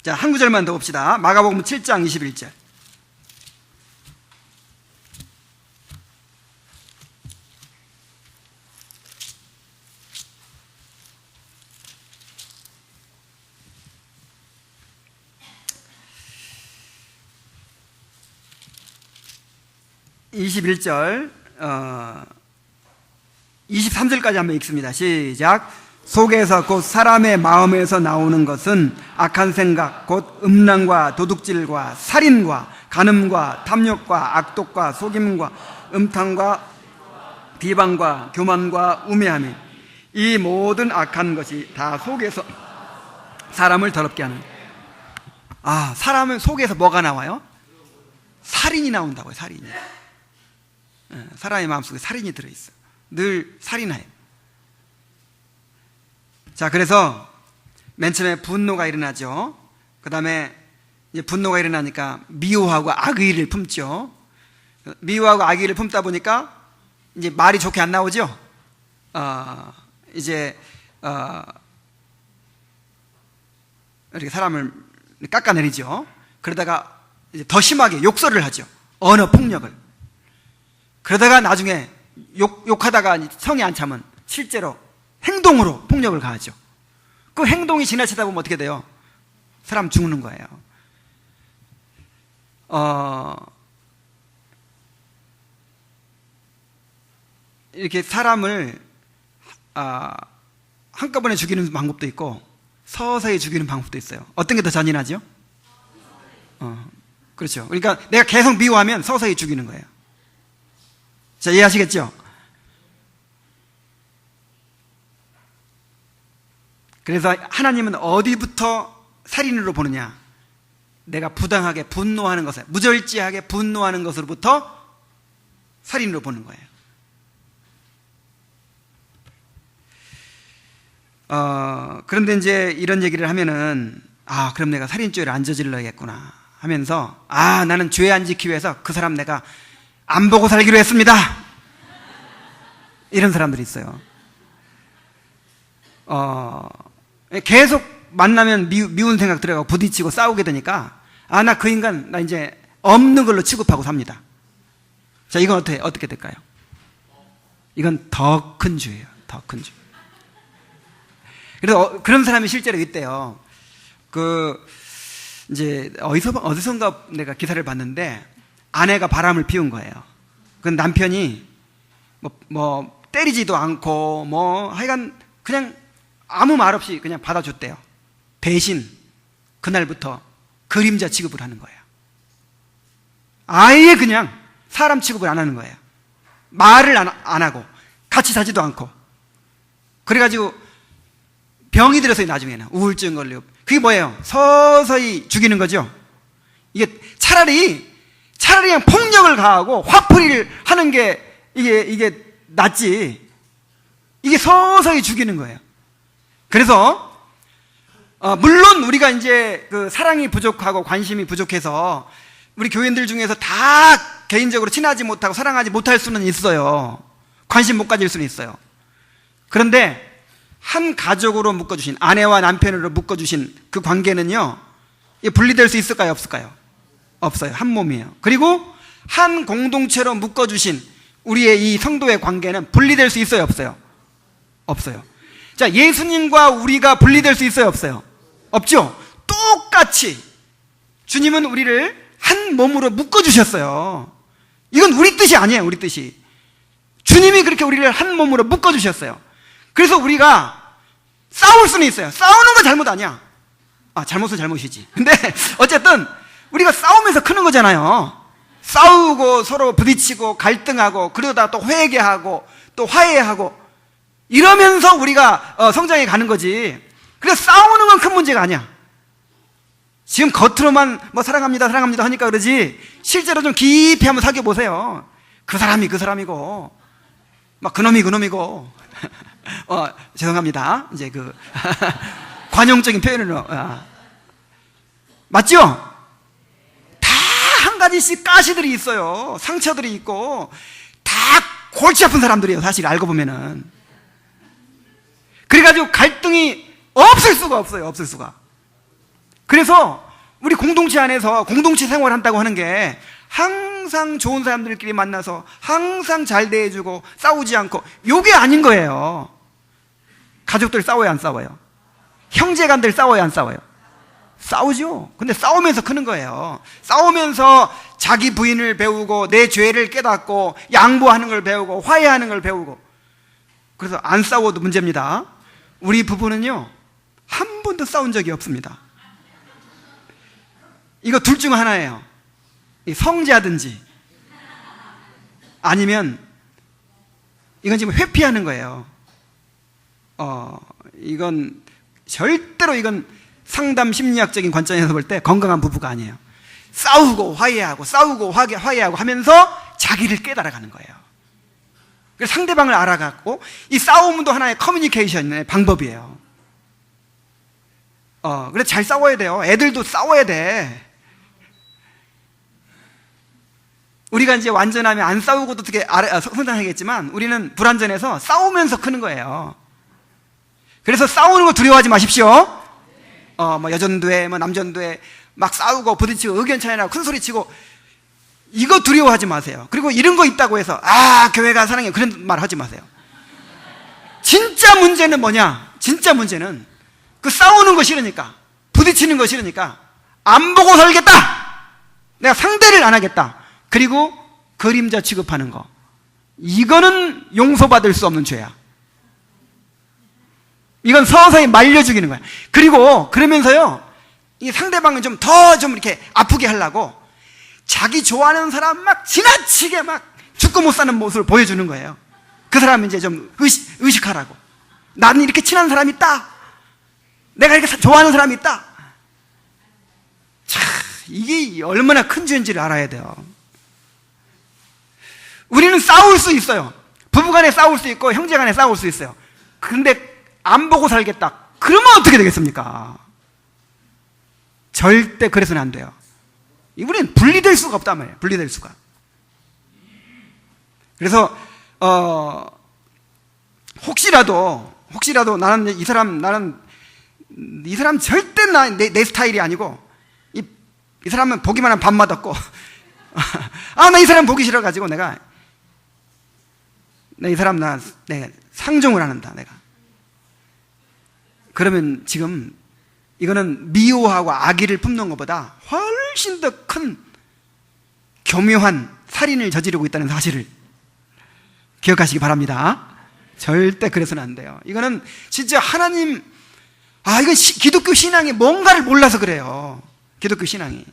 자, 한 구절만 더 봅시다. 마가복음 7장 21절. (21절) 23절까지 한번 읽습니다. 시작. 속에서 곧 사람의 마음에서 나오는 것은 악한 생각 곧 음란과 도둑질과 살인과 간음과 탐욕과 악독과 속임과 음탕과 비방과 교만과 우매함이, 이 모든 악한 것이 다 속에서 사람을 더럽게 하는. 사람은 속에서 뭐가 나와요? 살인이 나온다고요. 살인이. 사람의 마음속에 살인이 들어있어. 늘 살인해요. 자, 그래서 맨 처음에 분노가 일어나죠. 그 다음에 이제 분노가 일어나니까 미워하고 악의를 품죠. 미워하고 악의를 품다 보니까 이제 말이 좋게 안 나오죠. 이렇게 사람을 깎아내리죠. 그러다가 이제 더 심하게 욕설을 하죠. 언어 폭력을. 그러다가 나중에 욕하다가 성이 안 차면 실제로 행동으로 폭력을 가하죠. 그 행동이 지나치다 보면 어떻게 돼요? 사람 죽는 거예요. 이렇게 사람을 한꺼번에 죽이는 방법도 있고 서서히 죽이는 방법도 있어요. 어떤 게 더 잔인하죠? 그렇죠. 그러니까 내가 계속 미워하면 서서히 죽이는 거예요. 자, 이해하시겠죠? 그래서 하나님은 어디부터 살인으로 보느냐? 내가 부당하게 분노하는 것을, 무절제하게 분노하는 것으로부터 살인으로 보는 거예요. 그런데 이제 이런 얘기를 하면은, 그럼 내가 살인죄를 안 저질러야겠구나 하면서, 나는 죄 안 지키기 위해서 그 사람 내가 안 보고 살기로 했습니다. 이런 사람들이 있어요. 계속 만나면 미운 생각 들어가고 부딪히고 싸우게 되니까, 나 그 인간, 나 이제 없는 걸로 취급하고 삽니다. 자, 이건 어떻게 될까요? 이건 더 큰 죄예요. 더 큰 죄. 그래서 그런 사람이 실제로 있대요. 이제 어디선가 내가 기사를 봤는데, 아내가 바람을 피운 거예요. 그 남편이 뭐 때리지도 않고 하여간 그냥 아무 말 없이 그냥 받아줬대요. 대신 그날부터 그림자 취급을 하는 거예요. 아예 그냥 사람 취급을 안 하는 거예요. 말을 안 하고 같이 사지도 않고. 그래가지고 병이 들어서 나중에는 우울증 걸리고. 그게 뭐예요? 서서히 죽이는 거죠. 이게 차라리 그냥 폭력을 가하고 화풀이를 하는 게 이게 낫지. 이게 서서히 죽이는 거예요. 그래서 물론 우리가 이제 그 사랑이 부족하고 관심이 부족해서 우리 교인들 중에서 다 개인적으로 친하지 못하고 사랑하지 못할 수는 있어요. 관심 못 가질 수는 있어요. 그런데 한 가족으로 묶어주신, 아내와 남편으로 묶어주신 그 관계는요, 분리될 수 있을까요? 없을까요? 없어요. 한 몸이에요. 그리고 한 공동체로 묶어주신 우리의 이 성도의 관계는 분리될 수 있어요, 없어요? 없어요. 자, 예수님과 우리가 분리될 수 있어요, 없어요? 없죠? 똑같이 주님은 우리를 한 몸으로 묶어주셨어요. 이건 우리 뜻이 아니에요, 우리 뜻이. 주님이 그렇게 우리를 한 몸으로 묶어주셨어요. 그래서 우리가 싸울 수는 있어요. 싸우는 건 잘못 아니야. 잘못은 잘못이지. 근데 어쨌든 우리가 싸우면서 크는 거잖아요. 싸우고 서로 부딪히고 갈등하고 그러다 또 회개하고 또 화해하고 이러면서 우리가 성장해 가는 거지. 그래서 싸우는 건 큰 문제가 아니야. 지금 겉으로만 뭐 사랑합니다 사랑합니다 하니까 그러지, 실제로 좀 깊이 한번 사귀어 보세요. 그 사람이 그 사람이고 막 그놈이 그놈이고 죄송합니다, 이제 그 관용적인 표현으로 맞죠? 다 한 가지씩 가시들이 있어요. 상처들이 있고 다 골치 아픈 사람들이에요, 사실 알고 보면은. 그래가지고 갈등이 없을 수가 없어요, 없을 수가. 그래서 우리 공동체 안에서 공동체 생활한다고 하는 게 항상 좋은 사람들끼리 만나서 항상 잘 대해주고 싸우지 않고, 요게 아닌 거예요. 가족들 싸워요, 안 싸워요? 형제간들 싸워요, 안 싸워요? 싸우죠. 근데 싸우면서 크는 거예요. 싸우면서 자기 부인을 배우고 내 죄를 깨닫고 양보하는 걸 배우고 화해하는 걸 배우고. 그래서 안 싸워도 문제입니다. 우리 부부는요, 한 번도 싸운 적이 없습니다. 이거 둘 중 하나예요. 성자든지 아니면 이건 지금 회피하는 거예요. 이건 절대로 이건 상담 심리학적인 관점에서 볼 때 건강한 부부가 아니에요. 싸우고 화해하고 싸우고 화해하고 하면서 자기를 깨달아가는 거예요. 그래서 상대방을 알아갖고, 이 싸움도 하나의 커뮤니케이션의 방법이에요. 그래서 잘 싸워야 돼요. 애들도 싸워야 돼. 우리가 이제 완전하면 안 싸우고도 어떻게 성장하겠지만 우리는 불완전해서 싸우면서 크는 거예요. 그래서 싸우는 거 두려워하지 마십시오. 뭐 여전돼, 뭐 남전돼, 막 싸우고 부딪히고 의견 차이나고 큰 소리 치고, 이거 두려워하지 마세요. 그리고 이런 거 있다고 해서 교회가 사랑해, 그런 말 하지 마세요. 진짜 문제는 뭐냐? 진짜 문제는 그 싸우는 거 싫으니까, 부딪히는 거 싫으니까 안 보고 살겠다, 내가 상대를 안 하겠다, 그리고 그림자 취급하는 거, 이거는 용서받을 수 없는 죄야. 이건 서서히 말려 죽이는 거야. 그리고 그러면서요, 이 상대방은 좀 이렇게 아프게 하려고 자기 좋아하는 사람 막 지나치게 막 죽고 못 사는 모습을 보여주는 거예요. 그 사람 이제 좀 의식하라고. 나는 이렇게 친한 사람이 있다, 내가 이렇게 좋아하는 사람이 있다. 참, 이게 얼마나 큰 죄인지를 알아야 돼요. 우리는 싸울 수 있어요. 부부간에 싸울 수 있고 형제간에 싸울 수 있어요. 근데 안 보고 살겠다, 그러면 어떻게 되겠습니까? 절대 그래서는 안 돼요. 우리는 분리될 수가 없단 말이에요. 분리될 수가. 그래서 혹시라도 나는 이 사람 절대 내 스타일이 아니고, 이 사람은 보기만 하면 밥맛 없고 나 이 사람 보기 싫어가지고 내가 이 사람 내가 상종을 안 한다, 내가. 그러면 지금 이거는 미워하고 악의를 품는 것보다 훨씬 더 큰 교묘한 살인을 저지르고 있다는 사실을 기억하시기 바랍니다. 절대 그래서는 안 돼요. 이거는 진짜 하나님, 이건 기독교 신앙이 뭔가를 몰라서 그래요. 기독교 신앙이.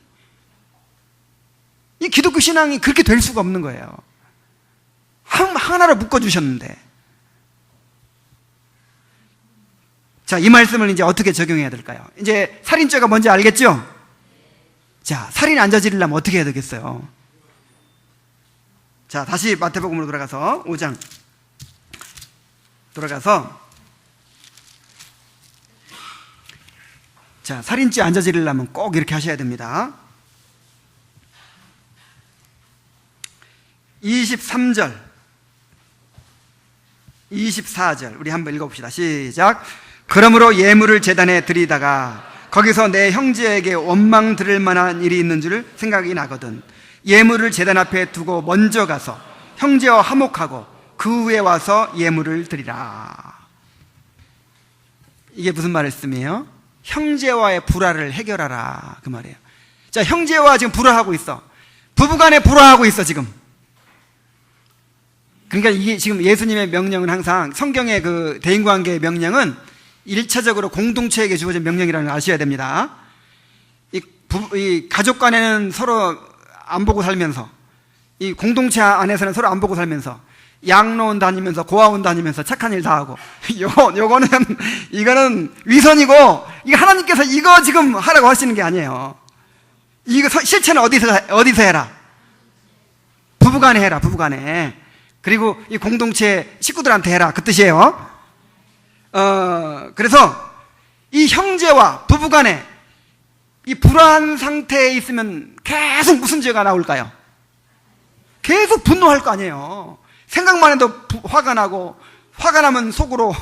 이 기독교 신앙이 그렇게 될 수가 없는 거예요. 하나로 묶어주셨는데. 자, 이 말씀을 이제 어떻게 적용해야 될까요? 이제 살인죄가 뭔지 알겠죠? 자, 살인 안 저지르려면 어떻게 해야 되겠어요? 자, 다시 마태복음으로 돌아가서 5장 자, 살인죄 안 저지르려면 꼭 이렇게 하셔야 됩니다. 23절 24절 우리 한번 읽어봅시다. 시작. 그러므로 예물을 제단에 드리다가 거기서 내 형제에게 원망 들을 만한 일이 있는 줄 생각이 나거든. 예물을 제단 앞에 두고 먼저 가서 형제와 화목하고 그 후에 와서 예물을 드리라. 이게 무슨 말씀이에요? 형제와의 불화를 해결하라, 그 말이에요. 자, 형제와 지금 불화하고 있어. 부부간에 불화하고 있어 지금. 그러니까 이게 지금 예수님의 명령은 항상, 성경의 그 대인관계의 명령은 1차적으로 공동체에게 주어진 명령이라는 걸 아셔야 됩니다. 이 가족 간에는 서로 안 보고 살면서, 이 공동체 안에서는 서로 안 보고 살면서, 양로원 다니면서, 고아원 다니면서 착한 일 다 하고, 이거는 위선이고, 이거 하나님께서 이거 지금 하라고 하시는 게 아니에요. 이거 실체는 어디서 해라? 부부간에 해라, 부부간에. 그리고 이 공동체 식구들한테 해라, 그 뜻이에요. 그래서 이 형제와 부부간에 이 불안 상태에 있으면 계속 무슨 죄가 나올까요? 계속 분노할 거 아니에요. 생각만 해도 화가 나고, 화가 나면 속으로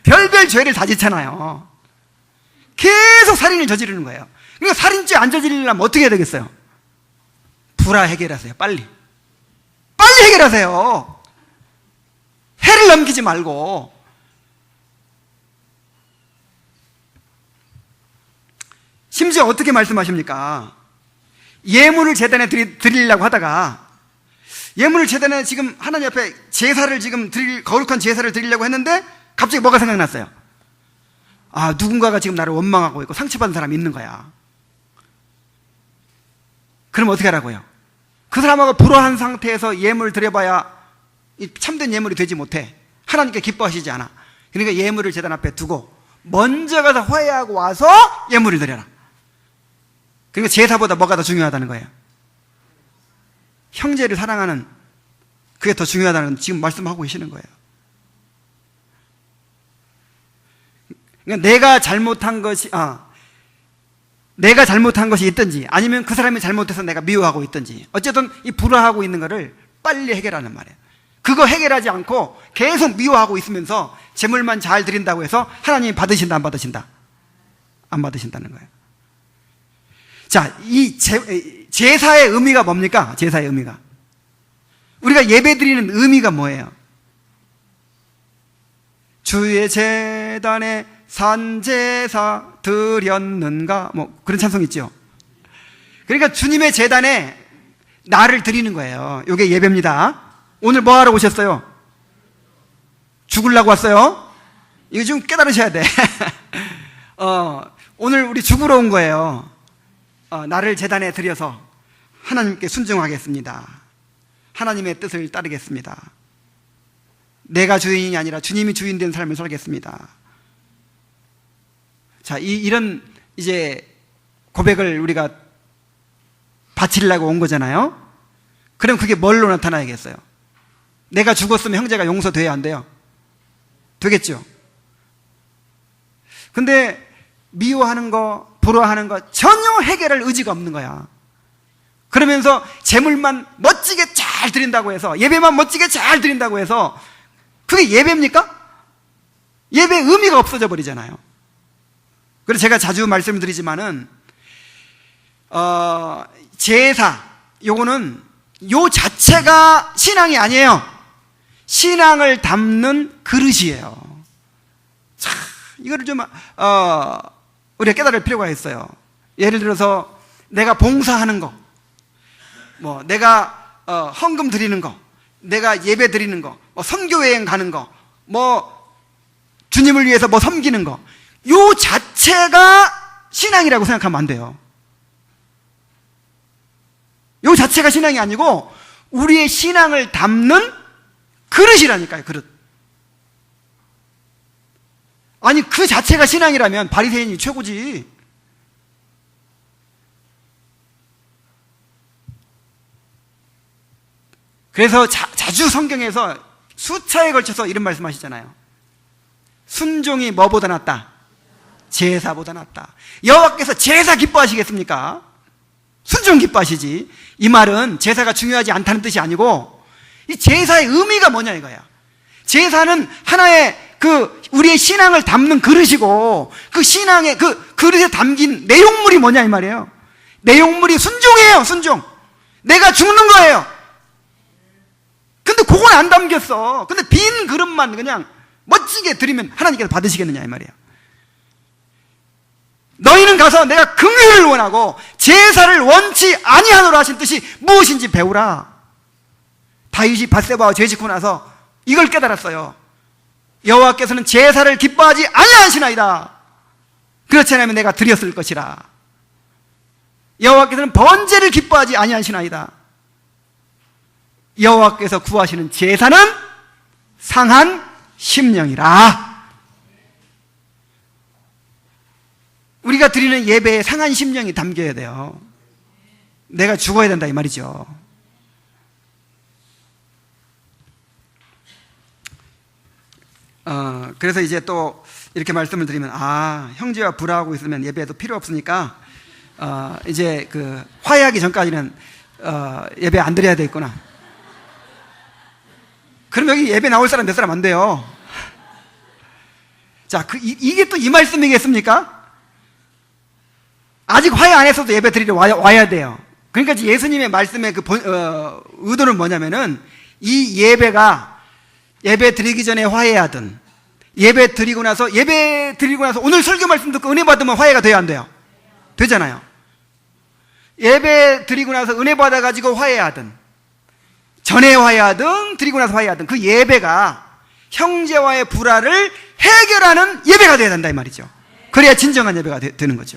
별별 죄를 다 짓잖아요. 계속 살인을 저지르는 거예요. 그러니까 살인죄 안 저지르려면 어떻게 해야 되겠어요? 불화 해결하세요. 빨리 해결하세요. 해를 넘기지 말고. 심지어 어떻게 말씀하십니까? 예물을 제단에 드리려고 하다가, 예물을 제단에 지금 하나님 앞에 제사를 지금 거룩한 제사를 드리려고 했는데 갑자기 뭐가 생각났어요? 아, 누군가가 지금 나를 원망하고 있고 상처받은 사람이 있는 거야. 그럼 어떻게 하라고요? 그 사람하고 불화한 상태에서 예물 드려봐야 참된 예물이 되지 못해. 하나님께 기뻐하시지 않아. 그러니까 예물을 제단 앞에 두고 먼저 가서 화해하고 와서 예물을 드려라. 그러니까 제사보다 뭐가 더 중요하다는 거예요? 형제를 사랑하는, 그게 더 중요하다는 지금 말씀하고 계시는 거예요. 그러니까 내가 잘못한 것이 있든지, 아니면 그 사람이 잘못해서 내가 미워하고 있든지, 어쨌든 이 불화하고 있는 거를 빨리 해결하는 말이에요. 그거 해결하지 않고 계속 미워하고 있으면서 제물만 잘 드린다고 해서 하나님이 받으신다, 안 받으신다? 안 받으신다는 거예요. 자, 이 제사의 의미가 뭡니까? 제사의 의미가, 우리가 예배 드리는 의미가 뭐예요? 주의 제단에 산제사 드렸는가, 뭐 그런 찬송 있죠. 그러니까 주님의 제단에 나를 드리는 거예요. 이게 예배입니다. 오늘 뭐 하러 오셨어요? 죽으려고 왔어요? 이거 좀 깨달으셔야 돼. 오늘 우리 죽으러 온 거예요. 나를 제단에 드려서 하나님께 순종하겠습니다. 하나님의 뜻을 따르겠습니다. 내가 주인이 아니라 주님이 주인 된 삶을 살겠습니다. 자, 이런 이제 고백을 우리가 바치려고 온 거잖아요. 그럼 그게 뭘로 나타나야겠어요? 내가 죽었으면 형제가 용서돼야 안 돼요? 되겠죠? 근데 미워하는 거, 불화하는 거 전혀 해결할 의지가 없는 거야. 그러면서 제물만 멋지게 잘 드린다고 해서, 예배만 멋지게 잘 드린다고 해서 그게 예배입니까? 예배의 의미가 없어져 버리잖아요. 그래서 제가 자주 말씀드리지만은 제사, 요거는 요 자체가 신앙이 아니에요. 신앙을 담는 그릇이에요. 자, 이거를 좀 우리가 깨달을 필요가 있어요. 예를 들어서 내가 봉사하는 거, 뭐 내가 헌금 드리는 거, 내가 예배 드리는 거, 뭐 선교여행 가는 거, 뭐 주님을 위해서 뭐 섬기는 거, 요 자체가 신앙이라고 생각하면 안 돼요. 요 자체가 신앙이 아니고 우리의 신앙을 담는 그릇이라니까요. 그릇. 아니, 그 자체가 신앙이라면 바리새인이 최고지. 그래서 자주 성경에서 수차에 걸쳐서 이런 말씀하시잖아요. 순종이 뭐보다 낫다? 제사보다 낫다. 여호와께서 제사 기뻐하시겠습니까? 순종 기뻐하시지. 이 말은 제사가 중요하지 않다는 뜻이 아니고, 이 제사의 의미가 뭐냐 이거야. 제사는 하나의 우리의 신앙을 담는 그릇이고, 그 신앙의 그 그릇에 담긴 내용물이 뭐냐 이 말이에요. 내용물이 순종이에요. 순종. 내가 죽는 거예요. 근데 그건 안 담겼어. 근데 빈 그릇만 그냥 멋지게 드리면 하나님께서 받으시겠느냐 이 말이에요. 너희는 가서 내가 긍휼을 원하고 제사를 원치 아니하노라 하신 뜻이 무엇인지 배우라. 다윗이 밧세바와 죄 짓고 나서 이걸 깨달았어요. 여호와께서는 제사를 기뻐하지 아니하시나이다. 그렇지 않으면 내가 드렸을 것이라. 여호와께서는 번제를 기뻐하지 아니하시나이다. 여호와께서 구하시는 제사는 상한 심령이라. 우리가 드리는 예배에 상한 심령이 담겨야 돼요. 내가 죽어야 된다 이 말이죠. 그래서 이제 또 이렇게 말씀을 드리면, 형제와 불화하고 있으면 예배도 필요 없으니까 이제 그 화해하기 전까지는 예배 안 드려야 되겠구나. 그럼 여기 예배 나올 사람 몇 사람 안 돼요. 자, 이게 또 이 말씀이겠습니까? 아직 화해 안 했어도 예배 드리러 와야 돼요. 그러니까 예수님의 말씀의 의도는 뭐냐면은, 이 예배가 예배 드리기 전에 화해하든, 예배 드리고 나서 오늘 설교 말씀 듣고 은혜 받으면 화해가 돼야 안 돼요? 되잖아요. 예배 드리고 나서 은혜 받아가지고 화해하든, 전에 화해하든, 드리고 나서 화해하든, 그 예배가 형제와의 불화를 해결하는 예배가 돼야 된다 이 말이죠. 그래야 진정한 예배가 되는 거죠.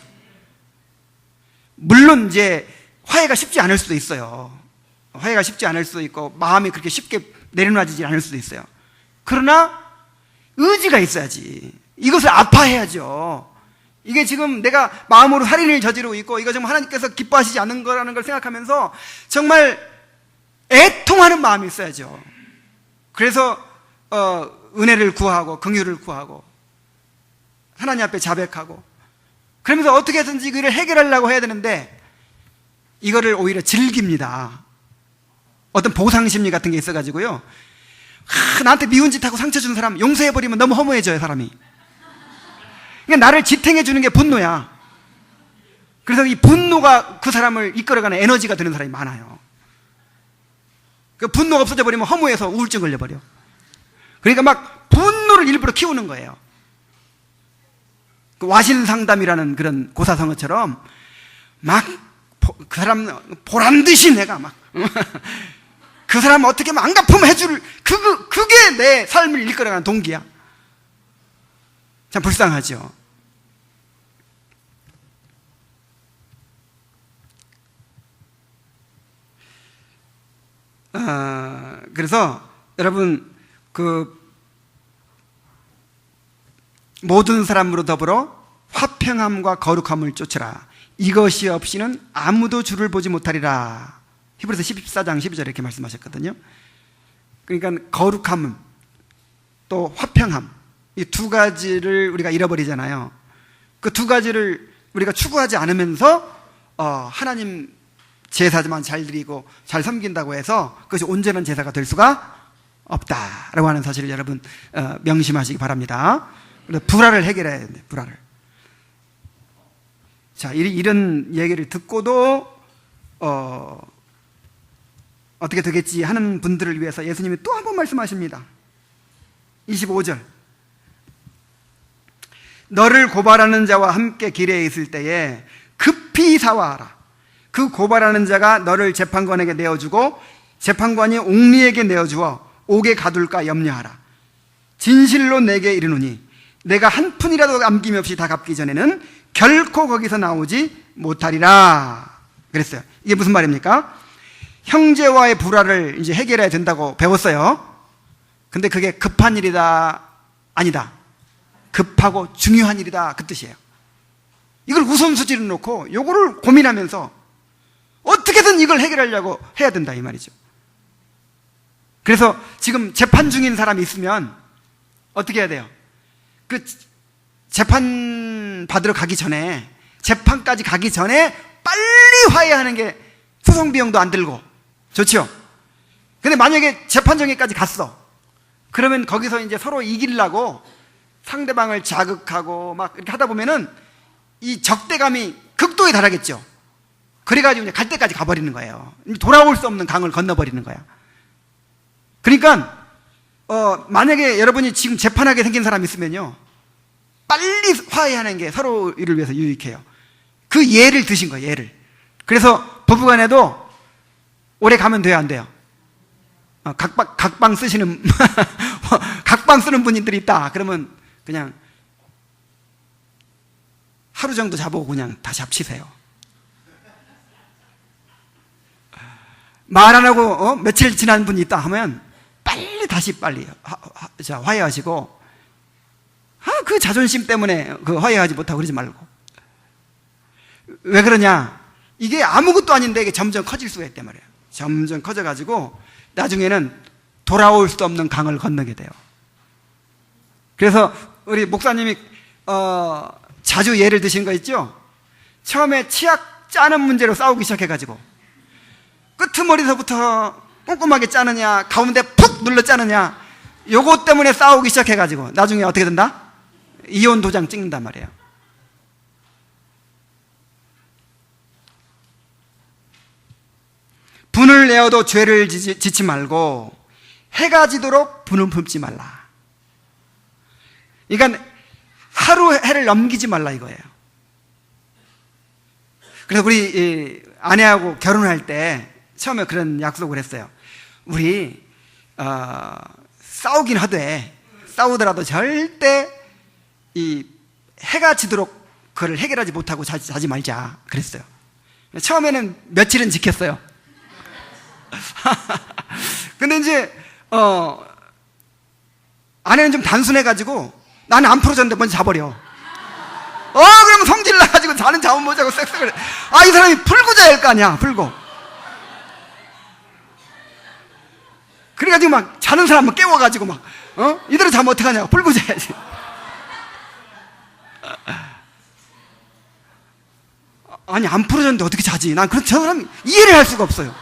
물론 이제 화해가 쉽지 않을 수도 있어요. 화해가 쉽지 않을 수도 있고, 마음이 그렇게 쉽게 내려놔지지 않을 수도 있어요. 그러나 의지가 있어야지. 이것을 아파해야죠. 이게 지금 내가 마음으로 살인을 저지르고 있고, 이거 정말 하나님께서 기뻐하시지 않는 거라는 걸 생각하면서 정말 애통하는 마음이 있어야죠. 그래서 은혜를 구하고 긍휼을 구하고 하나님 앞에 자백하고, 그러면서 어떻게든지 이걸 해결하려고 해야 되는데, 이거를 오히려 즐깁니다. 어떤 보상심리 같은 게 있어가지고요, 나한테 미운 짓 하고 상처 준 사람 용서해버리면 너무 허무해져요, 사람이. 그러니까 나를 지탱해주는 게 분노야. 그래서 이 분노가 그 사람을 이끌어가는 에너지가 되는 사람이 많아요. 그 분노가 없어져 버리면 허무해서 우울증 걸려버려. 그러니까 막 분노를 일부러 키우는 거예요. 그 와신상담이라는 그런 고사성어처럼 막 그 사람 보란 듯이 내가 막 그 사람 어떻게 하면 안 갚으면 해줄, 그게 내 삶을 이끌어가는 동기야. 참 불쌍하죠. 그래서 여러분, 모든 사람으로 더불어 화평함과 거룩함을 쫓으라. 이것이 없이는 아무도 주를 보지 못하리라. 히브리서 14장 12절에 이렇게 말씀하셨거든요. 그러니까 거룩함, 또 화평함, 이 두 가지를 우리가 잃어버리잖아요. 그 두 가지를 우리가 추구하지 않으면서 하나님 제사만 잘 드리고 잘 섬긴다고 해서 그것이 온전한 제사가 될 수가 없다라고 하는 사실을 여러분 명심하시기 바랍니다. 그래서 불화를 해결해야 됩니다. 불화를. 자, 이런 얘기를 듣고도 어떻게 되겠지 하는 분들을 위해서 예수님이 또 한 번 말씀하십니다. 25절. 너를 고발하는 자와 함께 길에 있을 때에 급히 사화하라. 그 고발하는 자가 너를 재판관에게 내어주고 재판관이 옥리에게 내어주어 옥에 가둘까 염려하라. 진실로 내게 이르노니 내가 한 푼이라도 남김이 없이 다 갚기 전에는 결코 거기서 나오지 못하리라. 그랬어요. 이게 무슨 말입니까? 형제와의 불화를 이제 해결해야 된다고 배웠어요. 근데 그게 급한 일이다, 아니다. 급하고 중요한 일이다, 그 뜻이에요. 이걸 우선순위로 놓고 요거를 고민하면서 어떻게든 이걸 해결하려고 해야 된다 이 말이죠. 그래서 지금 재판 중인 사람이 있으면 어떻게 해야 돼요? 그 재판 받으러 가기 전에, 재판까지 가기 전에 빨리 화해하는 게 소송 비용도 안 들고 좋죠. 근데 만약에 재판 정에까지 갔어. 그러면 거기서 이제 서로 이기려고 상대방을 자극하고 막 이렇게 하다 보면은 이 적대감이 극도에 달하겠죠. 그래가지고 이제 갈 때까지 가버리는 거예요. 돌아올 수 없는 강을 건너버리는 거야. 그러니까 만약에 여러분이 지금 재판하게 생긴 사람이 있으면요, 빨리 화해하는 게 서로를 위해서 유익해요. 그 예를 드신 거예요, 예를. 그래서 부부간에도 오래 가면 돼요, 안 돼요? 각방 쓰시는 각방 쓰는 분들이 있다. 그러면 그냥 하루 정도 자보고 그냥 다시 합치세요. 말 안 하고 며칠 지난 분이 있다 하면 빨리 화해하시고, 그 자존심 때문에 그 화해하지 못하고 그러지 말고. 왜 그러냐? 이게 아무것도 아닌데 이게 점점 커질 수가 있단 말이에요. 점점 커져가지고 나중에는 돌아올 수 없는 강을 건너게 돼요. 그래서 우리 목사님이 자주 예를 드신 거 있죠? 처음에 치약 짜는 문제로 싸우기 시작해가지고 끄트머리서부터 꼼꼼하게 짜느냐, 가운데 푹 눌러 짜느냐, 요거 때문에 싸우기 시작해가지고 나중에 어떻게 된다? 이혼 도장 찍는단 말이에요. 분을 내어도 죄를 짓지 말고 해가 지도록 분을 품지 말라. 그러니까 하루 해를 넘기지 말라 이거예요. 그래서 우리 아내하고 결혼할 때 처음에 그런 약속을 했어요. 우리 싸우긴 하되 싸우더라도 절대 이 해가 지도록 그걸 해결하지 못하고 자지 말자 그랬어요. 처음에는 며칠은 지켰어요. 근데 이제 아내는 좀 단순해가지고 나는 안 풀어졌는데 먼저 자버려. 그러면 성질 나가지고 자는 잠은 못 자고 섹스를. 이 사람이 풀고 자야 할 거 아니야, 풀고. 그래가지고 막 자는 사람은 깨워가지고 막 이대로 자면 어떡하냐고, 풀고 자야지. 아니 안 풀어졌는데 어떻게 자지? 난 저 사람 이해를 할 수가 없어요.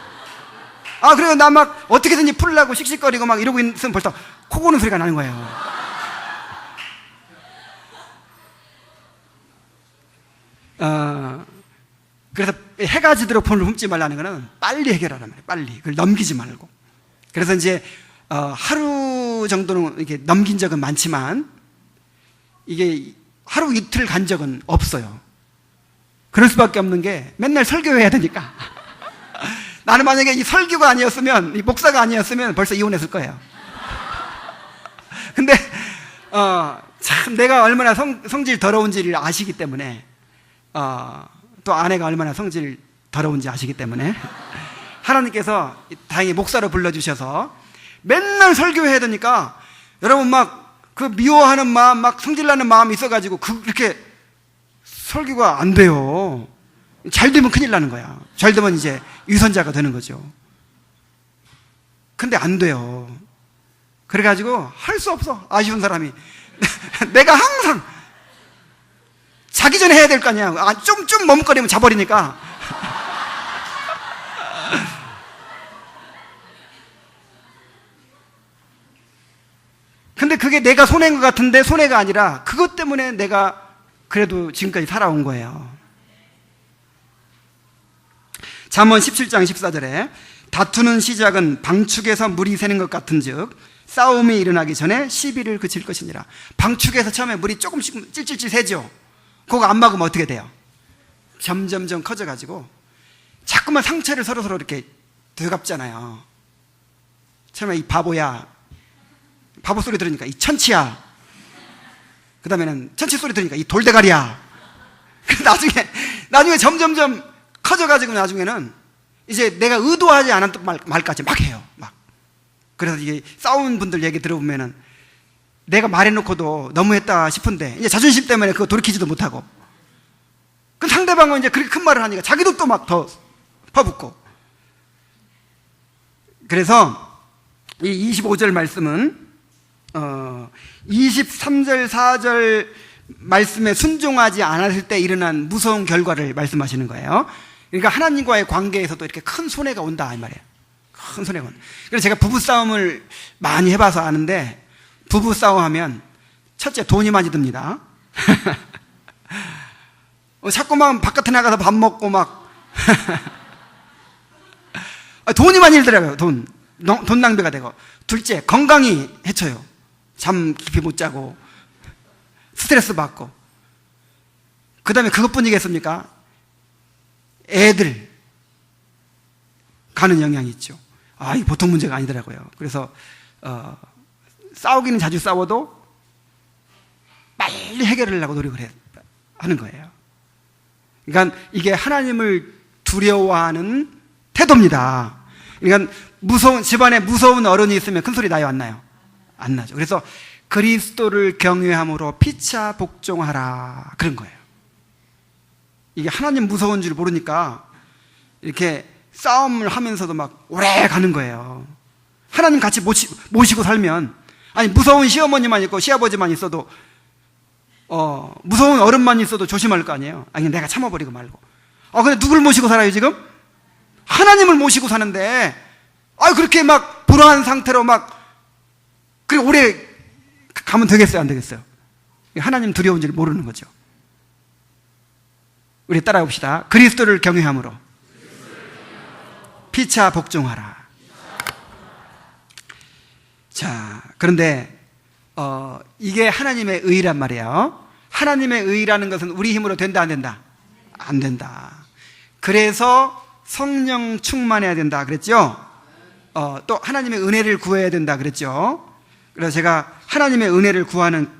그래요. 나 막 어떻게든지 풀려고 씩씩거리고 막 이러고 있으면 벌써 코 고는 소리가 나는 거예요. 그래서 해가 지도록 분을 훔지 말라는 거는 빨리 해결하란 말이에요. 빨리. 그걸 넘기지 말고. 그래서 이제 하루 정도는 이렇게 넘긴 적은 많지만 이게 하루 이틀 간 적은 없어요. 그럴 수밖에 없는 게 맨날 설교해야 되니까. 나는 만약에 이 설교가 아니었으면, 이 목사가 아니었으면 벌써 이혼했을 거예요. 근데 참 내가 얼마나 성질 더러운지를 아시기 때문에, 또 아내가 얼마나 성질 더러운지 아시기 때문에 하나님께서 다행히 목사로 불러주셔서 맨날 설교해야 되니까 여러분 막 그 미워하는 마음, 막 성질나는 마음이 있어가지고 그렇게 설교가 안 돼요. 잘 되면 큰일 나는 거야. 잘 되면 이제 유선자가 되는 거죠. 근데 안 돼요. 그래가지고 할 수 없어. 아쉬운 사람이. 내가 항상 자기 전에 해야 될 거 아니야. 좀 머뭇거리면 자버리니까. 근데 그게 내가 손해인 것 같은데 손해가 아니라 그것 때문에 내가 그래도 지금까지 살아온 거예요. 잠언 17장 14절에 다투는 시작은 방축에서 물이 새는 것 같은즉 싸움이 일어나기 전에 시비를 그칠 것이니라. 방축에서 처음에 물이 조금씩 찔찔찔 새죠. 그거 안 막으면 어떻게 돼요? 점점점 커져가지고 자꾸만 상처를 서로서로 이렇게 되갚잖아요. 처음에 이 바보야, 바보 소리 들으니까 이 천치야, 그 다음에는 천치 소리 들으니까 이 돌대가리야. 나중에 점점점 커져가지고 나중에는 이제 내가 의도하지 않았던 말까지 막 해요. 막. 그래서 이게 싸운 분들 얘기 들어보면은 내가 말해놓고도 너무했다 싶은데 이제 자존심 때문에 그거 돌이키지도 못하고, 그 상대방은 이제 그렇게 큰 말을 하니까 자기도 또 막 더 퍼붓고. 그래서 이 25절 말씀은 23절 4절 말씀에 순종하지 않았을 때 일어난 무서운 결과를 말씀하시는 거예요. 그러니까 하나님과의 관계에서도 이렇게 큰 손해가 온다 이 말이에요. 큰 손해건. 그래서 제가 부부싸움을 많이 해봐서 아는데, 부부싸움하면 첫째 돈이 많이 듭니다. 자꾸만 바깥에 나가서 밥 먹고 막 돈이 많이 들더라고요. 돈 낭비가 되고. 둘째, 건강이 해쳐요. 잠 깊이 못 자고 스트레스 받고. 그 다음에 그것뿐이겠습니까? 애들 가는 영향이 있죠. 이게 보통 문제가 아니더라고요. 그래서 싸우기는 자주 싸워도 빨리 해결을 하려고 노력을 하는 거예요. 그러니까 이게 하나님을 두려워하는 태도입니다. 그러니까 집안에 무서운 어른이 있으면 큰 소리 나요, 안 나요? 안 나죠. 그래서 그리스도를 경외함으로 피차 복종하라, 그런 거예요. 이게 하나님 무서운 줄 모르니까 이렇게 싸움을 하면서도 막 오래 가는 거예요. 하나님 같이 모시고 살면, 아니 무서운 시어머니만 있고 시아버지만 있어도 무서운 어른만 있어도 조심할 거 아니에요. 아니 내가 참아버리고 말고. 근데 누굴 모시고 살아요 지금? 하나님을 모시고 사는데 그렇게 막 불안한 상태로 막 그렇게 오래 가면 되겠어요, 안 되겠어요? 하나님 두려운 줄 모르는 거죠. 우리 따라해 봅시다. 그리스도를 경외함으로 피차 복종하라. 자, 그런데 이게 하나님의 의란 말이에요. 하나님의 의라는 것은 우리 힘으로 된다, 안 된다? 안 된다. 그래서 성령 충만해야 된다 그랬죠? 또 하나님의 은혜를 구해야 된다 그랬죠? 그래서 제가 하나님의 은혜를 구하는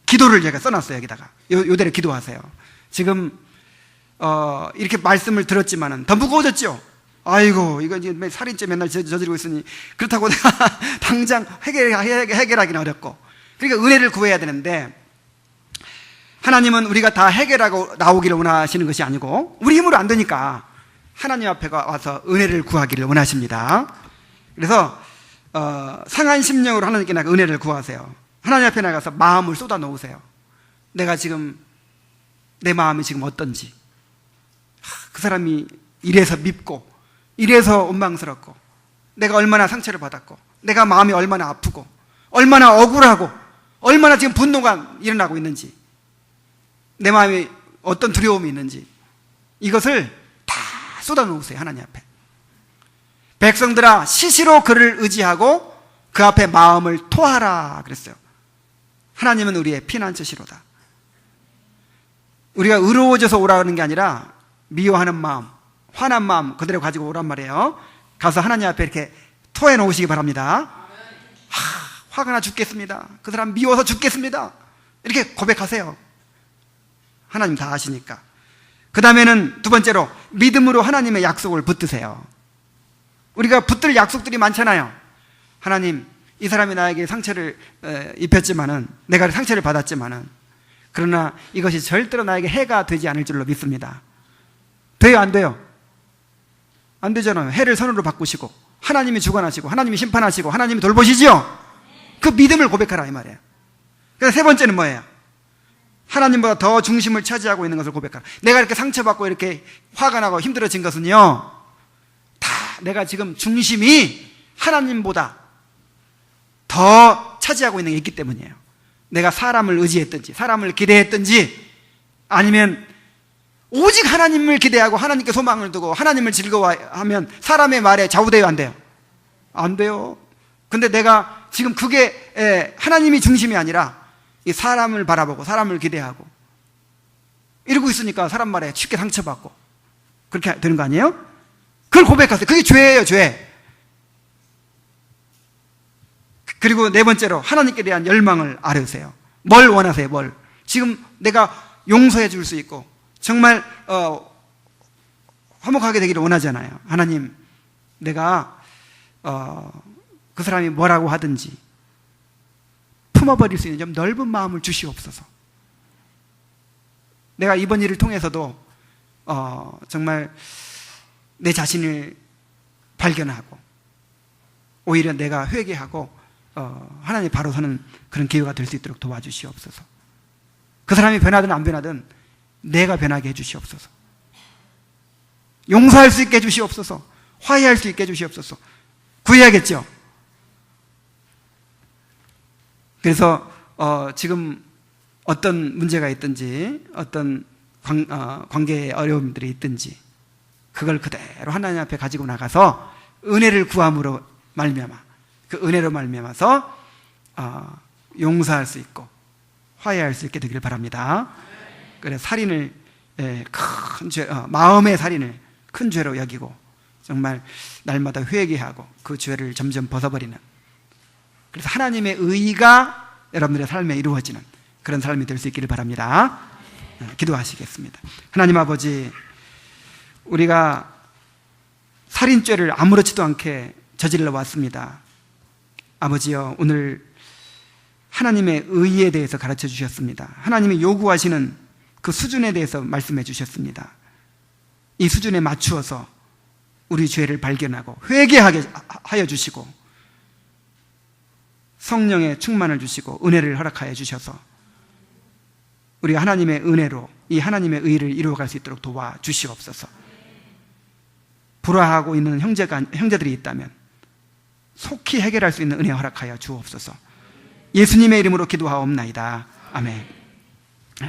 기도를 제가 써놨어요. 여기다가 요대로 기도하세요. 지금 이렇게 말씀을 들었지만은 더 무거워졌죠? 아이고, 이거 이제 살인죄 맨날 저지르고 있으니 그렇다고 내가 당장 해결하기는 어렵고. 그러니까 은혜를 구해야 되는데, 하나님은 우리가 다 해결하고 나오기를 원하시는 것이 아니고 우리 힘으로 안 되니까 하나님 앞에 와서 은혜를 구하기를 원하십니다. 그래서 상한 심령으로 하나님께 나가 은혜를 구하세요. 하나님 앞에 나가서 마음을 쏟아 놓으세요. 내가 지금 내 마음이 지금 어떤지, 그 사람이 이래서 밉고 이래서 원망스럽고 내가 얼마나 상처를 받았고 내가 마음이 얼마나 아프고 얼마나 억울하고 얼마나 지금 분노가 일어나고 있는지, 내 마음에 어떤 두려움이 있는지, 이것을 다 쏟아 놓으세요. 하나님 앞에. 백성들아 시시로 그를 의지하고 그 앞에 마음을 토하라 그랬어요. 하나님은 우리의 피난처시로다. 우리가 의로워져서 오라는 게 아니라 미워하는 마음, 화난 마음 그대로 가지고 오란 말이에요. 가서 하나님 앞에 이렇게 토해 놓으시기 바랍니다. 화가 나 죽겠습니다. 그 사람 미워서 죽겠습니다. 이렇게 고백하세요. 하나님 다 아시니까. 그 다음에는 두 번째로 믿음으로 하나님의 약속을 붙드세요. 우리가 붙들 약속들이 많잖아요. 하나님, 이 사람이 나에게 상처를 입혔지만은, 내가 상처를 받았지만은, 그러나 이것이 절대로 나에게 해가 되지 않을 줄로 믿습니다. 돼요, 안 돼요? 안 되잖아요. 해를 선으로 바꾸시고 하나님이 주관하시고 하나님이 심판하시고 하나님이 돌보시죠. 그 믿음을 고백하라 이 말이에요. 그래서 세 번째는 뭐예요? 하나님보다 더 중심을 차지하고 있는 것을 고백하라. 내가 이렇게 상처받고 이렇게 화가 나고 힘들어진 것은요, 다 내가 지금 중심이 하나님보다 더 차지하고 있는 게 있기 때문이에요. 내가 사람을 의지했든지 사람을 기대했든지 아니면 오직 하나님을 기대하고 하나님께 소망을 두고 하나님을 즐거워하면 사람의 말에 좌우돼요, 안 돼요? 안 돼요. 근데 내가 지금 그게 하나님이 중심이 아니라 이 사람을 바라보고 사람을 기대하고 이러고 있으니까 사람 말에 쉽게 상처받고 그렇게 되는 거 아니에요? 그걸 고백하세요. 그게 죄예요, 죄. 그리고 네 번째로 하나님께 대한 열망을 아뢰세요. 뭘 원하세요? 뭘? 지금 내가 용서해 줄 수 있고 정말 화목하게 되기를 원하잖아요. 하나님, 내가 그 사람이 뭐라고 하든지 품어버릴 수 있는 좀 넓은 마음을 주시옵소서. 내가 이번 일을 통해서도 정말 내 자신을 발견하고 오히려 내가 회개하고 하나님 바로 서는 그런 기회가 될 수 있도록 도와주시옵소서. 그 사람이 변하든 안 변하든 내가 변하게 해주시옵소서. 용서할 수 있게 해주시옵소서. 화해할 수 있게 해주시옵소서. 구해야겠죠. 그래서 지금 어떤 문제가 있든지 어떤 관계에 어려움들이 있든지 그걸 그대로 하나님 앞에 가지고 나가서 은혜를 구함으로 말미암아 그 은혜로 말미암아서 용서할 수 있고 화해할 수 있게 되기를 바랍니다. 그래서 살인을 큰 죄, 마음의 살인을 큰 죄로 여기고 정말 날마다 회개하고 그 죄를 점점 벗어버리는, 그래서 하나님의 의가 여러분들의 삶에 이루어지는 그런 삶이 될 수 있기를 바랍니다. 기도하시겠습니다. 하나님 아버지, 우리가 살인죄를 아무렇지도 않게 저질러 왔습니다. 아버지여, 오늘 하나님의 의에 대해서 가르쳐 주셨습니다. 하나님이 요구하시는 그 수준에 대해서 말씀해 주셨습니다. 이 수준에 맞추어서 우리 죄를 발견하고 회개하게 하여 주시고 성령의 충만을 주시고 은혜를 허락하여 주셔서 우리가 하나님의 은혜로 이 하나님의 의를 이루어갈 수 있도록 도와주시옵소서. 불화하고 있는 형제들이 있다면 속히 해결할 수 있는 은혜 허락하여 주옵소서. 예수님의 이름으로 기도하옵나이다. 아멘.